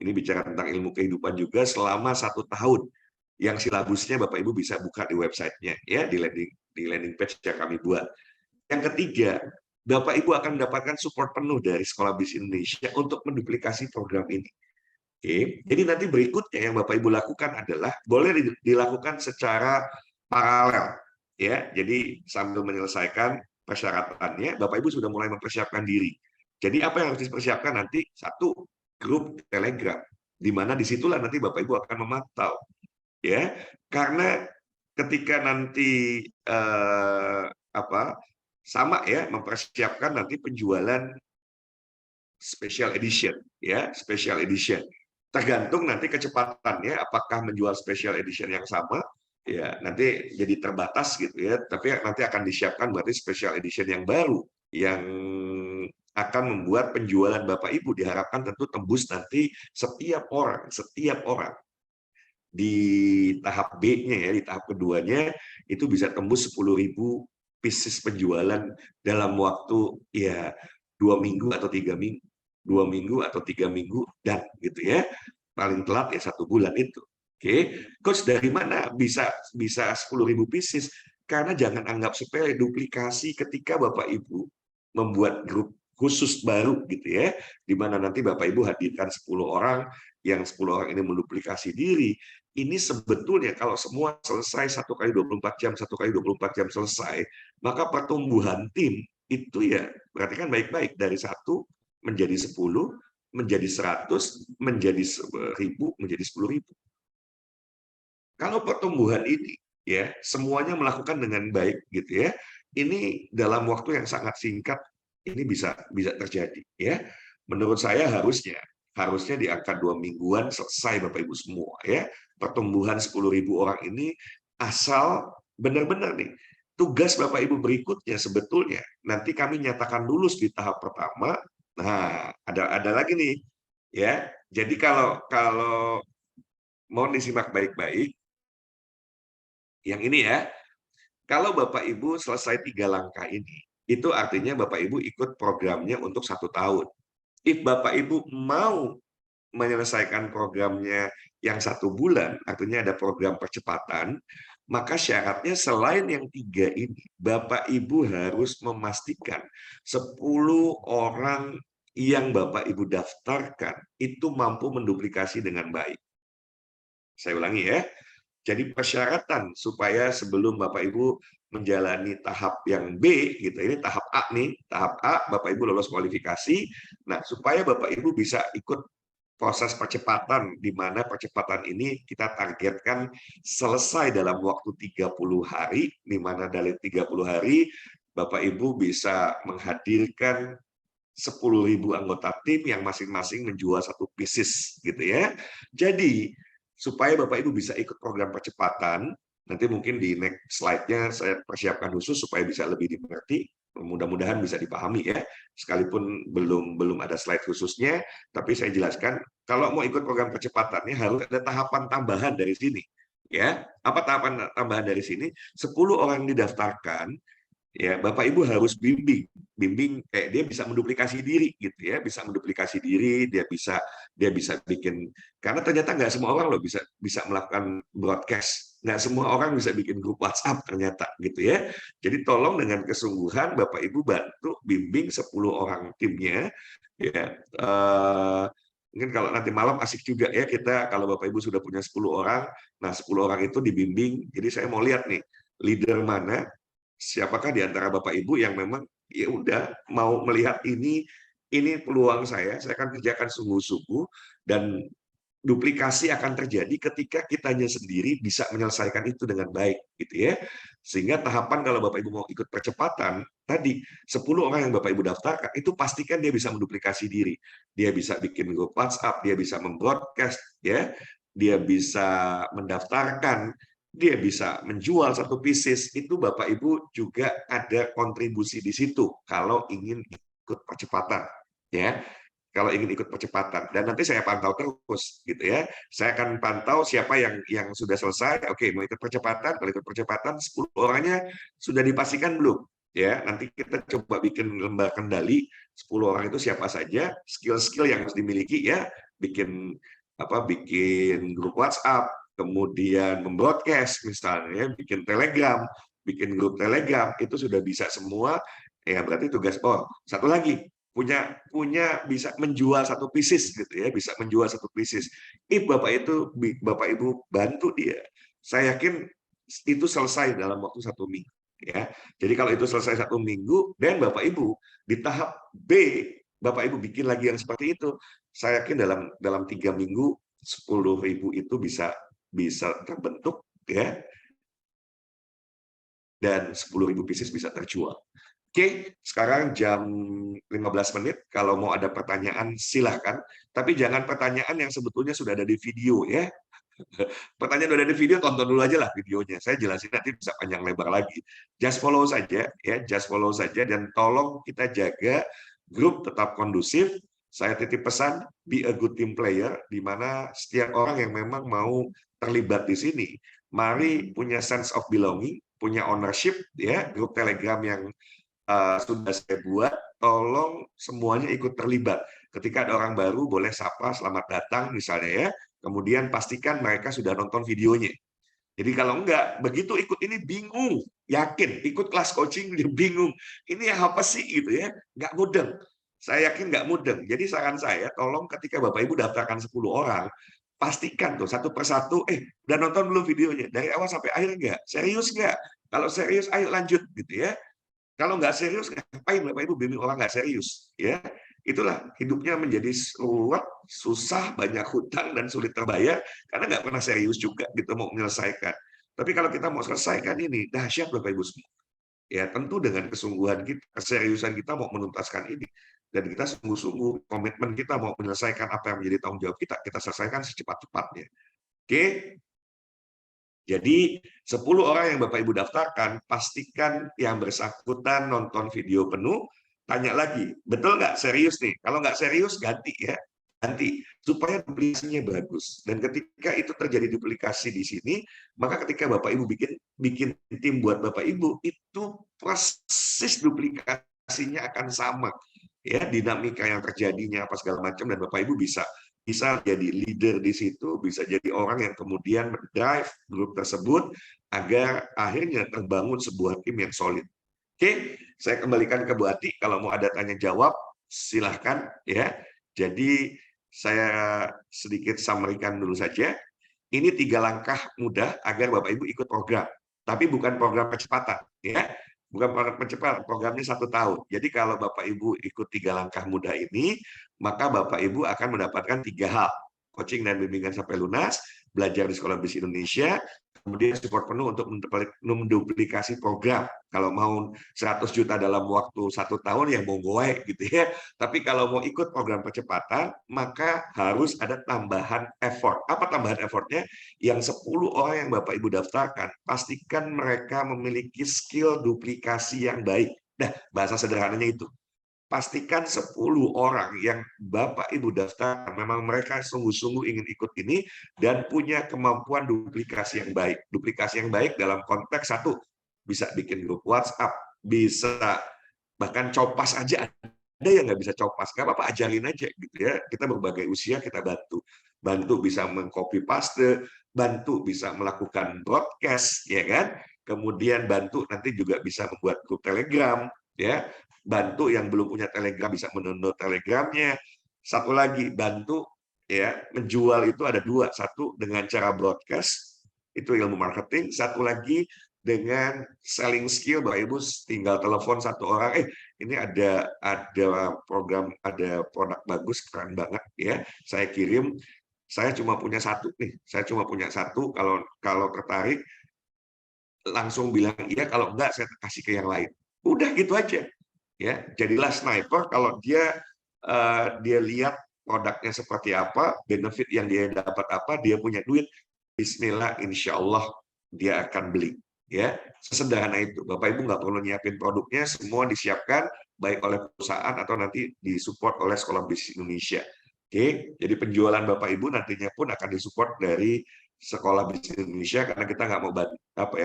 Ini bicara tentang ilmu kehidupan juga selama 1 tahun. Yang silabusnya Bapak Ibu bisa buka di websitenya, ya di landing page yang kami buat. Yang ketiga, Bapak Ibu akan mendapatkan support penuh dari Sekolah Bisnis Indonesia untuk menduplikasi program ini. Oke, jadi nanti berikutnya yang Bapak Ibu lakukan adalah boleh dilakukan secara paralel, ya. Jadi sambil menyelesaikan persyaratannya, Bapak Ibu sudah mulai mempersiapkan diri. Jadi apa yang harus dipersiapkan nanti? 1, grup Telegram, di mana disitulah nanti Bapak Ibu akan memantau, ya. Karena ketika nanti sama ya mempersiapkan nanti penjualan special edition, ya special edition. Tergantung nanti kecepatannya, apakah menjual special edition yang sama, ya nanti jadi terbatas gitu ya. Tapi nanti akan disiapkan berarti special edition yang baru, yang akan membuat penjualan Bapak Ibu diharapkan tentu tembus nanti setiap orang di tahap B-nya ya, di tahap keduanya itu bisa tembus 10.000 pieces penjualan dalam waktu ya 2 minggu atau 3 minggu. 2 minggu atau 3 minggu dan gitu ya, paling telat ya 1 bulan itu. Oke, coach dari mana bisa 10.000 pieces? Karena jangan anggap sepele duplikasi ketika Bapak Ibu membuat grup khusus baru gitu ya, di mana nanti Bapak Ibu hadirkan 10 orang, yang 10 orang ini menduplikasi diri. Ini sebetulnya kalau semua selesai 1 kali 24 jam, 1 kali 24 jam selesai, maka pertumbuhan tim itu ya berarti kan baik-baik dari 1 menjadi 10, menjadi 100, menjadi 1.000, menjadi 10.000. Kalau pertumbuhan ini ya semuanya melakukan dengan baik gitu ya, ini dalam waktu yang sangat singkat ini bisa terjadi ya. Menurut saya harusnya di angka 2 mingguan selesai Bapak Ibu semua ya. Pertumbuhan 10.000 orang ini asal benar-benar nih tugas Bapak Ibu berikutnya sebetulnya nanti kami nyatakan lulus di tahap pertama. Nah, ada lagi nih, ya. Jadi kalau mohon disimak baik-baik, yang ini ya. Kalau Bapak Ibu selesai 3 langkah ini, itu artinya Bapak Ibu ikut programnya untuk 1 tahun. If Bapak Ibu mau menyelesaikan programnya yang 1 bulan, artinya ada program percepatan, maka syaratnya selain yang 3 ini, Bapak Ibu harus memastikan 10 orang yang Bapak Ibu daftarkan itu mampu menduplikasi dengan baik. Saya ulangi ya. Jadi persyaratan supaya sebelum Bapak Ibu menjalani tahap yang B, gitu, ini tahap A nih, tahap A Bapak Ibu lolos kualifikasi. Nah, supaya Bapak Ibu bisa ikut proses percepatan, di mana percepatan ini kita targetkan selesai dalam waktu 30 hari, di mana dari 30 hari Bapak Ibu bisa menghadirkan 10.000 anggota tim yang masing-masing menjual satu pieces gitu ya. Jadi supaya Bapak Ibu bisa ikut program percepatan, nanti mungkin di next slide-nya saya persiapkan khusus supaya bisa lebih dimengerti. Mudah-mudahan bisa dipahami ya, sekalipun belum ada slide khususnya, tapi saya jelaskan kalau mau ikut program percepatannya harus ada tahapan tambahan dari sini ya. Apa tahapan tambahan dari sini? 10 orang didaftarkan ya, Bapak Ibu harus bimbing kayak dia bisa menduplikasi diri gitu ya, bisa menduplikasi diri, dia bisa bikin, karena ternyata nggak semua orang loh bisa melakukan broadcast, nggak semua orang bisa bikin grup WhatsApp ternyata gitu ya. Jadi tolong dengan kesungguhan Bapak Ibu bantu bimbing 10 orang timnya ya. Mungkin kalau nanti malam asik juga ya kita, kalau Bapak Ibu sudah punya 10 orang, nah 10 orang itu dibimbing. Jadi saya mau lihat nih leader mana, siapakah di antara Bapak Ibu yang memang ya udah mau melihat ini peluang saya akan kerjakan sungguh-sungguh, dan duplikasi akan terjadi ketika kitanya sendiri bisa menyelesaikan itu dengan baik gitu ya. Sehingga tahapan kalau Bapak Ibu mau ikut percepatan tadi 10 orang yang Bapak Ibu daftarkan itu pastikan dia bisa menduplikasi diri. Dia bisa bikin grup WhatsApp, dia bisa membroadcast ya, dia bisa mendaftarkan, dia bisa menjual satu pieces. Itu Bapak Ibu juga ada kontribusi di situ kalau ingin ikut percepatan ya. Kalau ingin ikut percepatan, dan nanti saya pantau terus gitu ya. Saya akan pantau siapa yang sudah selesai. Oke, mau ikut percepatan, kalau ikut percepatan 10 orangnya sudah dipastikan belum ya. Nanti kita coba bikin lembar kendali 10 orang itu siapa saja, skill-skill yang harus dimiliki ya, bikin grup WhatsApp, kemudian membroadcast misalnya, bikin Telegram, bikin grup Telegram, itu sudah bisa semua ya. Berarti tugas satu lagi, punya bisa menjual satu pieces gitu ya, bisa menjual satu pieces. Bapak Ibu bantu dia, saya yakin itu selesai dalam waktu 1 minggu ya. Jadi kalau itu selesai 1 minggu, dan Bapak Ibu di tahap B, Bapak Ibu bikin lagi yang seperti itu, saya yakin dalam 3 minggu 10.000 itu bisa terbentuk ya, dan 10.000 pieces bisa terjual. Oke, sekarang jam 15 menit. Kalau mau ada pertanyaan, silahkan. Tapi jangan pertanyaan yang sebetulnya sudah ada di video ya. Pertanyaan udah ada di video, tonton dulu aja lah videonya. Saya jelasin nanti bisa panjang lebar lagi. Just follow saja ya, just follow saja, dan tolong kita jaga grup tetap kondusif. Saya titip pesan, be a good team player, di mana setiap orang yang memang mau terlibat di sini, mari punya sense of belonging, punya ownership ya. Grup Telegram yang sudah saya buat, tolong semuanya ikut terlibat. Ketika ada orang baru, boleh sapa, selamat datang misalnya ya. Kemudian pastikan mereka sudah nonton videonya. Jadi kalau enggak, begitu ikut ini bingung, yakin ikut kelas coaching dia bingung. Ini apa sih gitu ya? Nggak mudeng. Saya yakin nggak mudeng. Jadi saran saya, tolong ketika Bapak Ibu daftarkan 10 orang, pastikan tuh satu persatu, udah nonton belum videonya? Dari awal sampai akhir enggak? Serius enggak? Kalau serius, ayo lanjut gitu ya. Kalau nggak serius, ngapain Bapak Ibu bimbing orang nggak serius? Ya, itulah hidupnya menjadi ruwet, susah, banyak hutang dan sulit terbayar karena nggak pernah serius juga gitu mau menyelesaikan. Tapi kalau kita mau selesaikan ini, dahsyat Bapak Ibu semua. Ya, tentu dengan kesungguhan kita, keseriusan kita mau menuntaskan ini, dan kita sungguh-sungguh komitmen kita mau menyelesaikan apa yang menjadi tanggung jawab kita selesaikan secepat-cepatnya. Oke. Jadi 10 orang yang Bapak Ibu daftarkan, pastikan yang bersangkutan nonton video penuh, tanya lagi, betul nggak serius nih? Kalau nggak serius, ganti ya, ganti supaya duplikasinya bagus. Dan ketika itu terjadi duplikasi di sini, maka ketika Bapak Ibu bikin tim buat Bapak Ibu, itu proses duplikasinya akan sama. Ya, dinamika yang terjadinya apa segala macam, dan Bapak Ibu bisa jadi leader di situ, bisa jadi orang yang kemudian mendrive grup tersebut agar akhirnya terbangun sebuah tim yang solid. Oke, saya kembalikan ke Bu Ati. Kalau mau ada tanya jawab, silahkan ya. Jadi saya sedikit summary-kan dulu saja. Ini 3 langkah mudah agar Bapak Ibu ikut program, tapi bukan program kecepatan ya. bukan produk percepatan, programnya 1 tahun. Jadi kalau Bapak Ibu ikut 3 langkah mudah ini, maka Bapak Ibu akan mendapatkan 3 hal. Coaching dan bimbingan sampai lunas, belajar di Sekolah Bisnis Indonesia, kemudian support penuh untuk menduplikasi program. Kalau mau 100 juta dalam waktu 1 tahun, ya monggo gitu ya. Tapi kalau mau ikut program percepatan, maka harus ada tambahan effort. Apa tambahan effortnya? Yang 10 orang yang Bapak Ibu daftarkan, pastikan mereka memiliki skill duplikasi yang baik. Nah, bahasa sederhananya itu. Pastikan 10 orang yang Bapak Ibu daftarkan, memang mereka sungguh-sungguh ingin ikut ini dan punya kemampuan duplikasi yang baik. Duplikasi yang baik dalam konteks 1, bisa bikin grup WhatsApp, bisa bahkan copas aja. Ada yang nggak bisa copas, nggak apa-apa, ajarin aja gitu ya. Kita berbagai usia, kita bantu. Bantu bisa mengcopy paste, bantu bisa melakukan broadcast, ya kan? Kemudian bantu nanti juga bisa membuat grup Telegram, ya. Bantu yang belum punya Telegram bisa mendownload Telegramnya. Satu lagi, bantu ya menjual itu ada 2. 1 dengan cara broadcast, itu ilmu marketing. 1 lagi dengan selling skill, Bapak Ibu tinggal telepon 1 orang, ini ada program, ada produk bagus, keren banget ya, saya kirim, saya cuma punya 1 nih, saya cuma punya 1, kalau tertarik langsung bilang iya, kalau enggak saya kasih ke yang lain. Udah gitu aja. Ya, jadilah sniper kalau dia lihat produknya seperti apa, benefit yang dia dapat apa, dia punya duit, bismillah, insya Allah dia akan beli. Ya, sesederhana itu. Bapak Ibu nggak perlu nyiapin produknya, semua disiapkan baik oleh perusahaan atau nanti disupport oleh Sekolah Bisnis Indonesia. Oke, jadi penjualan Bapak Ibu nantinya pun akan disupport dari Sekolah Bisnis Indonesia, karena kita nggak mau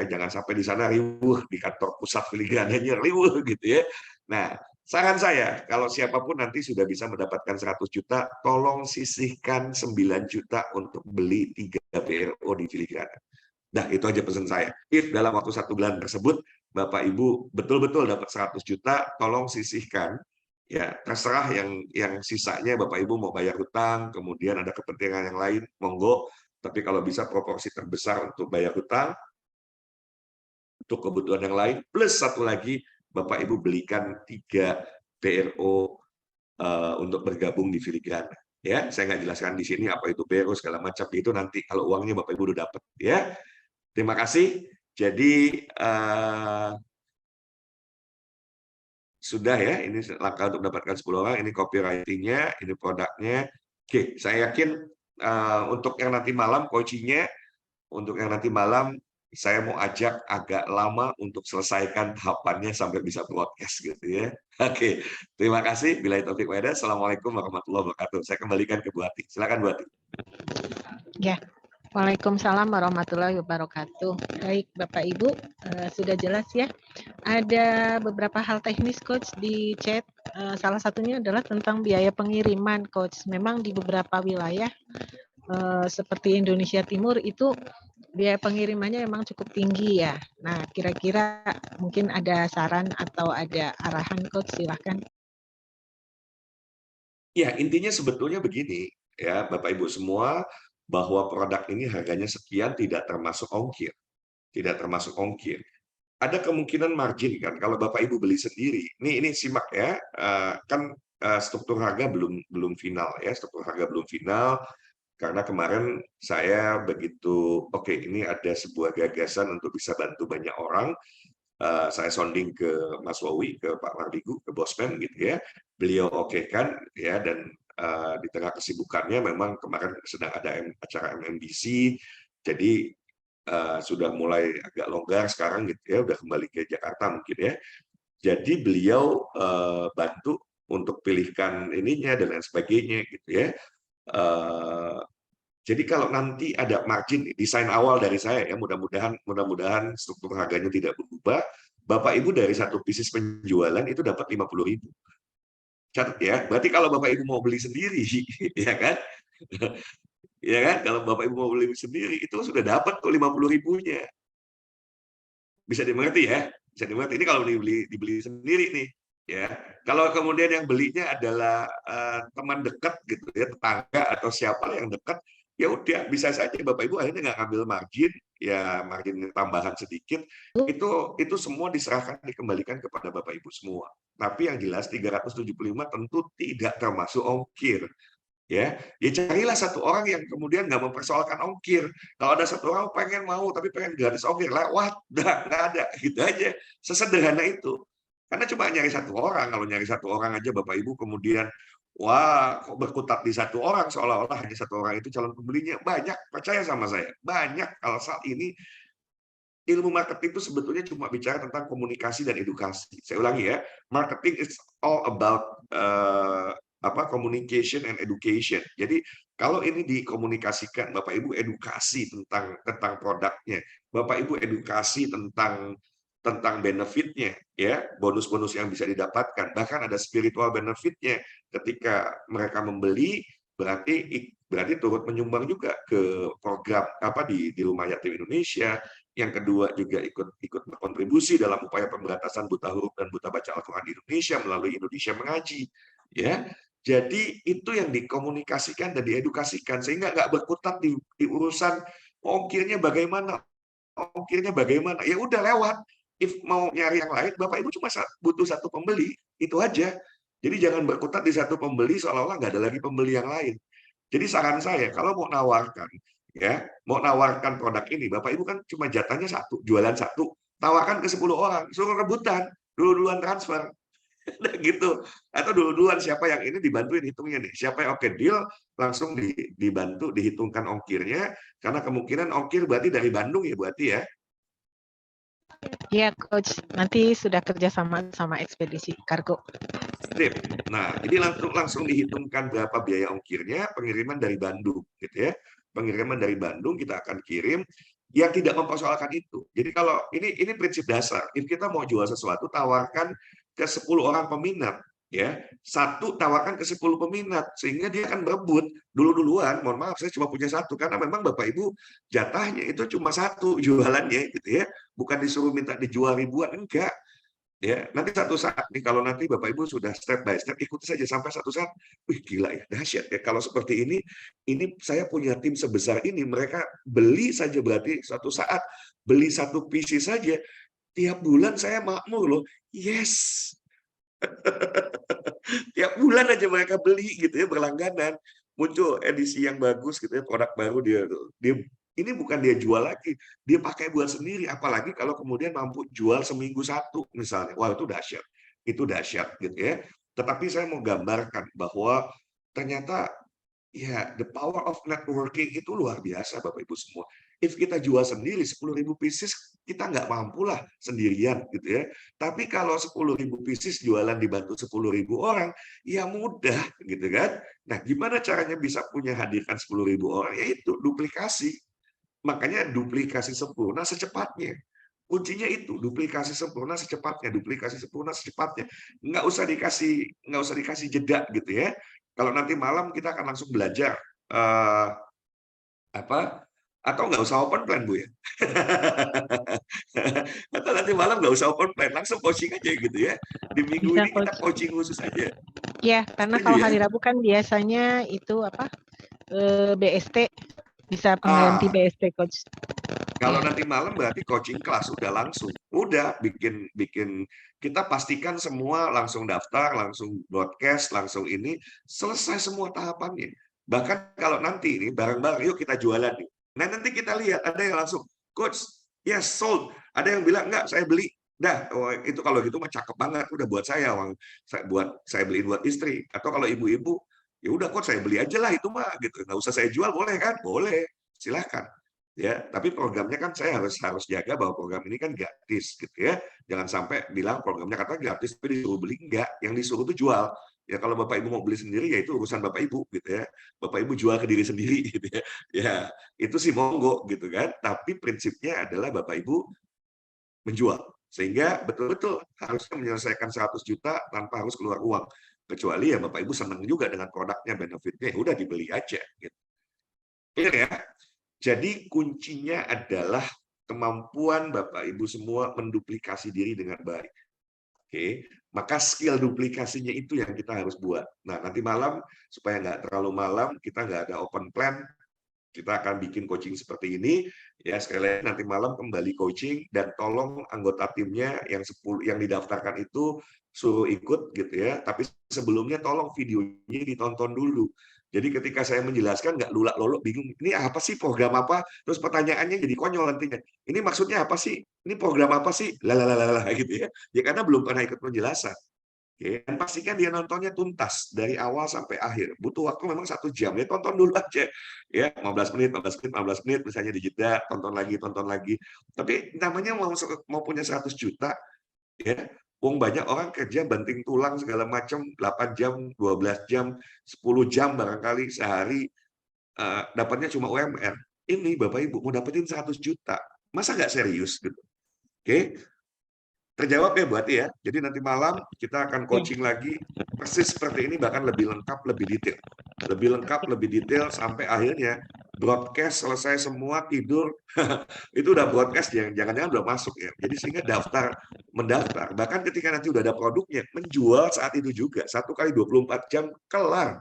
jangan sampai di sana riuh di kantor pusat filigrananya riuh gitu ya. Nah, saran saya, kalau siapapun nanti sudah bisa mendapatkan 100 juta, tolong sisihkan 9 juta untuk beli 3 BRO di filigrana. Nah, itu aja pesan saya. If dalam waktu 1 bulan tersebut, Bapak Ibu betul-betul dapat 100 juta, tolong sisihkan. Ya, terserah yang sisanya Bapak Ibu mau bayar hutang, kemudian ada kepentingan yang lain, monggo. Tapi kalau bisa proporsi terbesar untuk bayar hutang, untuk kebutuhan yang lain, plus 1 lagi, Bapak Ibu belikan 3 BRO untuk bergabung di filigrana. Ya, saya nggak jelaskan di sini apa itu BRO segala macam, itu nanti kalau uangnya Bapak Ibu udah dapat. Ya, terima kasih. Jadi sudah ya, ini langkah untuk mendapatkan 10 orang, ini copywriting-nya, ini produknya. Oke, saya yakin untuk yang nanti malam coaching-nya, untuk yang nanti malam saya mau ajak agak lama untuk selesaikan tahapannya sampai bisa broadcast gitu ya. Oke, terima kasih. Billahi taufiq wal hidayah. Assalamualaikum warahmatullahi wabarakatuh. Saya kembalikan ke Bu Ati. Silakan Bu Ati. Ya, Waalaikumsalam warahmatullahi wabarakatuh. Baik Bapak Ibu, sudah jelas ya. Ada beberapa hal teknis Coach di chat. Salah satunya adalah tentang biaya pengiriman Coach. Memang di beberapa wilayah seperti Indonesia Timur itu biaya pengirimannya memang cukup tinggi ya. Nah, kira-kira mungkin ada saran atau ada arahan Coach, silahkan. Ya, intinya sebetulnya begini ya Bapak Ibu semua, bahwa produk ini harganya sekian tidak termasuk ongkir. Tidak termasuk ongkir. Ada kemungkinan margin kan kalau Bapak Ibu beli sendiri. Ini simak ya, kan struktur harga belum final ya, struktur harga belum final. Karena kemarin saya begitu, oke, ini ada sebuah gagasan untuk bisa bantu banyak orang. Saya sounding ke Mas Wowi, ke Pak Mardigu, ke Bosman gitu ya. Beliau okekan ya, dan di tengah kesibukannya memang kemarin sedang ada acara MMBC, jadi sudah mulai agak longgar sekarang gitu ya, udah kembali ke Jakarta mungkin ya. Jadi beliau bantu untuk pilihkan ininya dan lain sebagainya gitu ya. Jadi kalau nanti ada margin, desain awal dari saya ya, mudah-mudahan struktur harganya tidak berubah. Bapak Ibu dari 1 pieces penjualan itu dapat 50.000. Catat ya. Berarti kalau Bapak Ibu mau beli sendiri, ya kan? Ya kan? Kalau Bapak Ibu mau beli sendiri itu sudah dapat tuh 50.000-nya. Bisa dimengerti ya? Bisa dimengerti. Ini kalau dibeli sendiri nih, ya. Kalau kemudian yang belinya adalah teman dekat gitu ya, tetangga atau siapa yang dekat, ya udah bisa saja Bapak Ibu akhirnya nggak ngambil margin, ya margin tambahan sedikit, itu semua diserahkan, dikembalikan kepada Bapak Ibu semua. Tapi yang jelas 375 tentu tidak termasuk ongkir. Ya carilah satu orang yang kemudian nggak mempersoalkan ongkir. Kalau ada satu orang pengen mau tapi pengen gratis ongkir, lewat, nggak ada, gitu aja. Sesederhana itu. Karena cuma nyari satu orang, kalau nyari satu orang aja Bapak Ibu kemudian, wah kok berkutat di satu orang, seolah-olah hanya satu orang itu calon pembelinya. Banyak, percaya sama saya, banyak. Kalau saat ini ilmu marketing itu sebetulnya cuma bicara tentang komunikasi dan edukasi. Saya ulangi ya, marketing is all about communication and education. Jadi kalau ini dikomunikasikan, Bapak Ibu edukasi tentang produknya, Bapak Ibu edukasi tentang benefitnya, ya bonus-bonus yang bisa didapatkan, bahkan ada spiritual benefitnya ketika mereka membeli, berarti turut menyumbang juga ke program di Rumah Yatim Indonesia. Yang kedua juga ikut berkontribusi dalam upaya pemberantasan buta huruf dan buta baca Al-Quran di Indonesia melalui Indonesia Mengaji. Ya, jadi itu yang dikomunikasikan dan diedukasikan sehingga nggak berkutat di urusan ongkirnya bagaimana, ya udah lewat. If mau nyari yang lain, Bapak Ibu cuma butuh satu pembeli, itu aja. Jadi jangan berkutat di satu pembeli seolah-olah nggak ada lagi pembeli yang lain. Jadi saran saya kalau mau nawarkan produk ini, Bapak Ibu kan cuma jatahnya satu, jualan satu, tawarkan ke 10 orang, suruh rebutan, dulu-duluan transfer. Nah, gitu. Atau dulu-duluan siapa yang ini dibantuin hitungnya nih. Siapa yang oke deal, langsung dibantu dihitungkan ongkirnya, karena kemungkinan ongkir berarti dari Bandung ya berarti ya. Iya, Coach. Nanti sudah kerjasama sama ekspedisi kargo. Sip. Nah, jadi langsung dihitungkan berapa biaya ongkirnya, pengiriman dari Bandung, gitu ya. Pengiriman dari Bandung kita akan kirim, yang tidak mempersoalkan itu. Jadi kalau ini prinsip dasar, if kita mau jual sesuatu, tawarkan ke 10 orang peminat, ya. Satu tawarkan ke 10 peminat, sehingga dia akan berebut dulu-duluan. Mohon maaf, saya cuma punya satu, karena memang Bapak Ibu jatahnya itu cuma satu jualannya, gitu ya. Bukan disuruh minta dijual ribuan, enggak. Ya, nanti satu saat nih kalau nanti Bapak Ibu sudah step by step ikuti saja sampai satu saat, wih gila ya, dahsyat ya kalau seperti ini saya punya tim sebesar ini, mereka beli saja berarti suatu saat beli satu PC saja tiap bulan saya makmur loh. Yes. Tiap bulan aja mereka beli gitu ya, berlangganan. Muncul edisi yang bagus gitu ya, produk baru dia ini bukan dia jual lagi, dia pakai buat sendiri. Apalagi kalau kemudian mampu jual seminggu satu misalnya. Wah, itu dahsyat. Itu dahsyat gitu ya. Tetapi saya mau gambarkan bahwa ternyata ya the power of networking itu luar biasa Bapak Ibu semua. If kita jual sendiri 10.000 pieces, kita nggak mampu lah sendirian gitu ya. Tapi kalau 10.000 pieces jualan dibantu 10.000 orang, ya mudah gitu kan. Nah, gimana caranya bisa punya hadirkan 10.000 orang? Yaitu duplikasi. Makanya duplikasi sempurna secepatnya. Kuncinya itu, duplikasi sempurna secepatnya, duplikasi sempurna secepatnya. Nggak usah dikasih jeda gitu ya. Kalau nanti malam kita akan langsung belajar atau nggak usah open plan Bu ya. Atau nanti malam nggak usah open plan, langsung coaching aja gitu ya. Di minggu Bisa, ini kita coaching khusus aja. Ya, karena kalau hari Rabu kan biasanya itu BST. Bisa pengganti BST Coach. Kalau nanti malam berarti coaching kelas udah langsung. Udah bikin kita pastikan semua langsung daftar, langsung broadcast, langsung ini selesai semua tahapannya. Bahkan kalau nanti ini bareng-bareng yuk kita jualan nih. Nah, nanti kita lihat ada yang langsung coach, yes sold. Ada yang bilang enggak, saya beli. Dah, oh, itu kalau gitu mah cakep banget udah buat saya, saya beliin buat istri. Atau kalau ibu-ibu ya udah kok saya beli aja lah itu mah gitu, nggak usah saya jual, boleh kan? Boleh, silahkan ya. Tapi programnya kan saya harus jaga bahwa program ini kan gratis gitu ya, jangan sampai bilang programnya kata gratis tapi disuruh beli, enggak, yang disuruh itu jual ya. Kalau Bapak Ibu mau beli sendiri ya itu urusan Bapak Ibu gitu ya, Bapak Ibu jual ke diri sendiri gitu ya, ya itu sih monggo gitu kan. Tapi prinsipnya adalah Bapak Ibu menjual sehingga betul-betul harusnya menyelesaikan 100 juta tanpa harus keluar uang. Kecuali ya Bapak Ibu senang juga dengan produknya, benefitnya, udah dibeli aja. Gitu. Ya, jadi kuncinya adalah kemampuan Bapak Ibu semua menduplikasi diri dengan baik. Oke, maka skill duplikasinya itu yang kita harus buat. Nah, nanti malam supaya nggak terlalu malam, kita nggak ada open plan, kita akan bikin coaching seperti ini ya, sekali lagi nanti malam kembali coaching, dan tolong anggota timnya yang 10 yang didaftarkan itu suruh ikut gitu ya, tapi sebelumnya tolong videonya ditonton dulu. Jadi ketika saya menjelaskan nggak lulak-lolok bingung, ini apa sih, program apa, terus pertanyaannya jadi konyol nantinya, ini maksudnya apa sih, ini program apa sih, lalalala gitu ya, ya karena belum pernah ikut penjelasan. Oke, dan pastikan dia nontonnya tuntas dari awal sampai akhir. Butuh waktu memang 1 jam, ya tonton dulu aja. Ya, 15 menit, 15 menit, 15 menit, misalnya dijeda, tonton lagi, tonton lagi. Tapi namanya mau punya 100 juta, ya, uang banyak orang kerja banting tulang segala macam, 8 jam, 12 jam, 10 jam barangkali sehari, dapatnya cuma UMR. Ini Bapak Ibu mau dapetin 100 juta, masa nggak serius gitu? Oke, terjawab ya berarti ya. Jadi nanti malam kita akan coaching lagi persis seperti ini, bahkan lebih lengkap, lebih detail. Lebih lengkap, lebih detail sampai akhirnya broadcast selesai semua, tidur. Itu udah broadcast, jangan-jangan udah masuk ya. Jadi sehingga mendaftar. Bahkan ketika nanti udah ada produknya, menjual saat itu juga. 1 kali 24 jam kelar.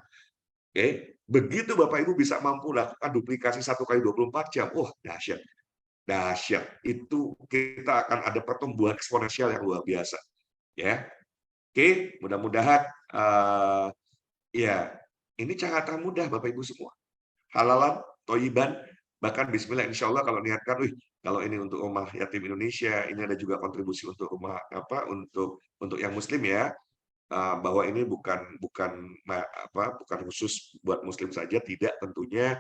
Oke, begitu Bapak Ibu bisa mampu lakukan duplikasi 1 kali 24 jam. Wah, dahsyat. Dahsyat, itu kita akan ada pertumbuhan eksponensial yang luar biasa, ya. Oke, mudah-mudahan ya ini cara termudah Bapak Ibu semua. Halalan, toyiban, bahkan Bismillah, insya Allah kalau niatkan, kalau ini untuk rumah yatim Indonesia, ini ada juga kontribusi untuk rumah untuk yang Muslim ya, bahwa ini bukan khusus buat Muslim saja, tidak tentunya.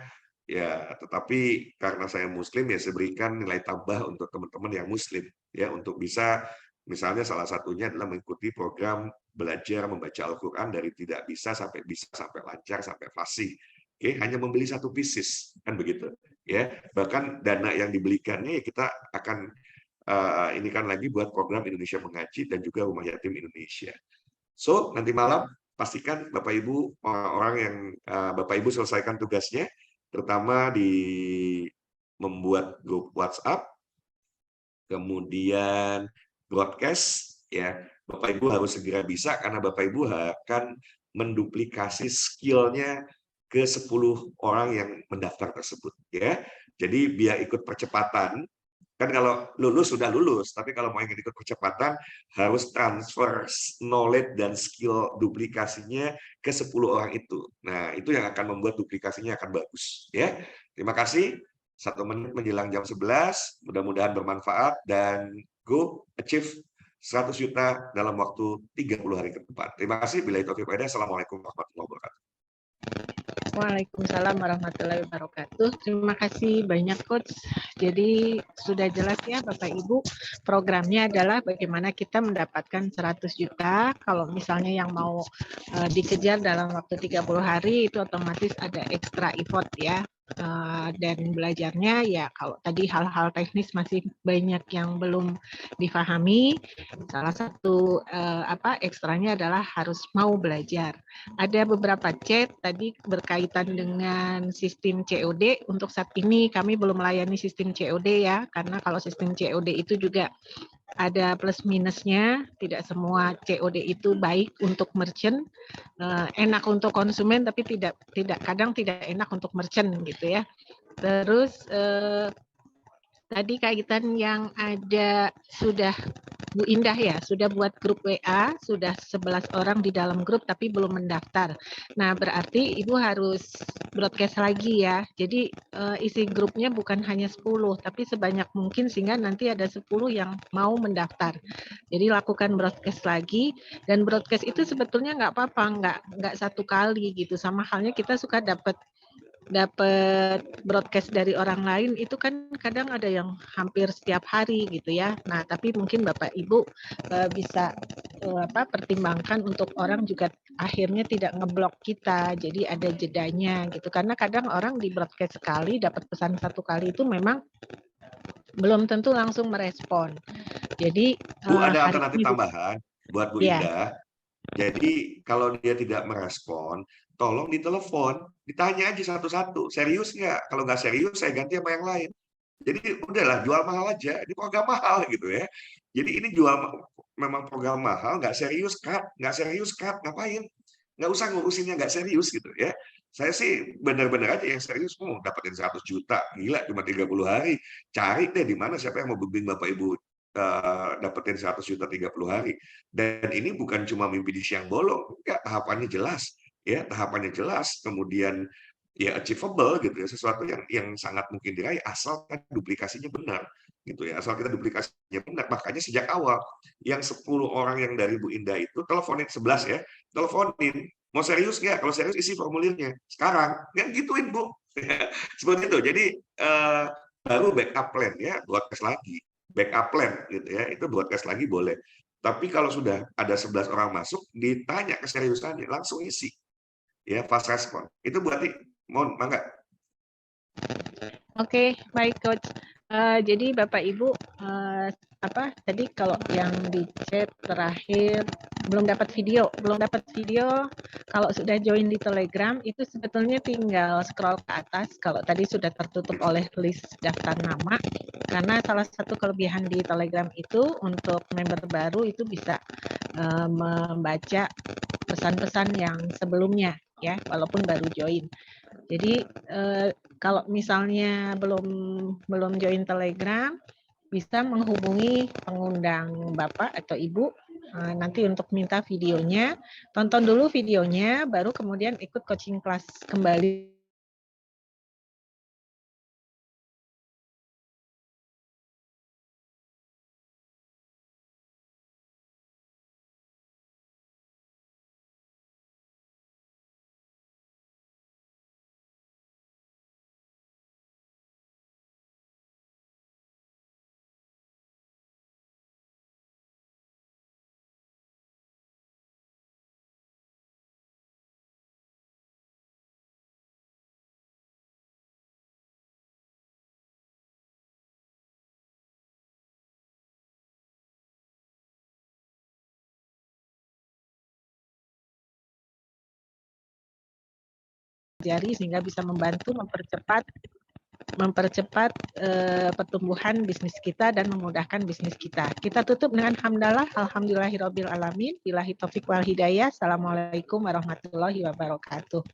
Ya, tetapi karena saya Muslim ya saya berikan nilai tambah untuk teman-teman yang Muslim ya, untuk bisa misalnya salah satunya adalah mengikuti program belajar membaca Al-Qur'an dari tidak bisa sampai lancar sampai fasih. Oke, hanya membeli 1 pieces kan begitu ya. Bahkan dana yang dibelikannya ya kita akan ini kan lagi buat program Indonesia Mengaji dan juga Rumah Yatim Indonesia. So, nanti malam pastikan Bapak Ibu orang yang Bapak Ibu selesaikan tugasnya, terutama di membuat grup WhatsApp, kemudian broadcast, ya. Bapak Ibu harus segera bisa karena Bapak Ibu akan menduplikasi skill-nya ke 10 orang yang mendaftar tersebut, ya. Jadi biar ikut percepatan, kan kalau lulus sudah lulus, tapi kalau mau ingin ikut percepatan harus transfer knowledge dan skill duplikasinya ke 10 orang itu. Nah, itu yang akan membuat duplikasinya akan bagus, ya. Terima kasih. 1 menit menjelang jam 11, mudah-mudahan bermanfaat dan go achieve 100 juta dalam waktu 30 hari ke depan. Terima kasih. Billahi taufiq wal hidayah. Assalamualaikum warahmatullahi wabarakatuh. Waalaikumsalam warahmatullahi wabarakatuh. Terima kasih banyak Coach. Jadi sudah jelas ya Bapak Ibu, programnya adalah bagaimana kita mendapatkan 100 juta. Kalau misalnya yang mau dikejar dalam waktu 30 hari itu otomatis ada extra effort ya. Dan belajarnya ya kalau tadi hal-hal teknis masih banyak yang belum difahami. Salah satu ekstranya adalah harus mau belajar. Ada beberapa chat tadi berkaitan dengan sistem COD. Untuk saat ini kami belum melayani sistem COD ya, karena kalau sistem COD itu juga ada plus minusnya. Tidak semua COD itu baik untuk merchant, enak untuk konsumen, tapi kadang tidak enak untuk merchant gitu ya. Terus tadi kaitan yang ada sudah Bu Indah ya, sudah buat grup WA, sudah 11 orang di dalam grup tapi belum mendaftar. Nah, berarti Ibu harus broadcast lagi ya. Jadi isi grupnya bukan hanya 10, tapi sebanyak mungkin sehingga nanti ada 10 yang mau mendaftar. Jadi lakukan broadcast lagi, dan broadcast itu sebetulnya nggak apa-apa, nggak 1 kali gitu. Sama halnya kita suka dapat broadcast dari orang lain itu kan kadang ada yang hampir setiap hari gitu ya. Nah, tapi mungkin Bapak Ibu bisa pertimbangkan untuk orang juga akhirnya tidak ngeblok kita. Jadi ada jedanya gitu. Karena kadang orang di broadcast sekali dapat pesan 1 kali itu memang belum tentu langsung merespon. Jadi Bu, ada alternatif tambahan buat Bu Indah. Jadi kalau dia tidak merespon, tolong ditelepon, ditanya aja satu-satu, serius nggak? Kalau nggak serius, saya ganti sama yang lain. Jadi udahlah, jual mahal aja, ini program mahal gitu ya. Jadi ini memang program mahal, nggak serius cut, ngapain? Nggak usah ngurusinnya nggak serius gitu ya. Saya sih benar-benar aja yang serius mau dapetin 100 juta, gila cuma 30 hari. Cari deh di mana siapa yang mau bimbing Bapak Ibu dapetin 100 juta 30 hari. Dan ini bukan cuma mimpi di siang bolong, enggak, tahapannya jelas. Ya, tahapannya jelas, kemudian ya achievable gitu ya, sesuatu yang sangat mungkin diraih asalkan duplikasinya benar gitu ya. Asal kita duplikasinya benar. Makanya sejak awal yang 10 orang yang dari Bu Indah itu teleponin 11 ya, teleponin mau serius nggak? Kalau serius isi formulirnya sekarang, nggak gituin Bu. Seperti itu. Jadi baru backup plan ya, broadcast lagi, backup plan gitu ya, itu broadcast lagi boleh. Tapi kalau sudah ada 11 orang masuk, ditanya keseriusannya, langsung isi ya, fast respon. Itu berarti mohon mangga. Oke, baik Coach. Jadi Bapak Ibu tadi kalau yang di chat terakhir belum dapat video, kalau sudah join di Telegram itu sebetulnya tinggal scroll ke atas kalau tadi sudah tertutup oleh list daftar nama, karena salah satu kelebihan di Telegram itu untuk member baru itu bisa membaca pesan-pesan yang sebelumnya ya, walaupun baru join. Jadi kalau misalnya belum join Telegram, bisa menghubungi pengundang Bapak atau Ibu nanti untuk minta videonya. Tonton dulu videonya, baru kemudian ikut coaching kelas kembali. Sehingga bisa membantu mempercepat pertumbuhan bisnis kita dan memudahkan bisnis kita. Kita tutup dengan hamdalah, alhamdulillahirabbil alamin, billahi taufik wal hidayah. Assalamualaikum warahmatullahi wabarakatuh.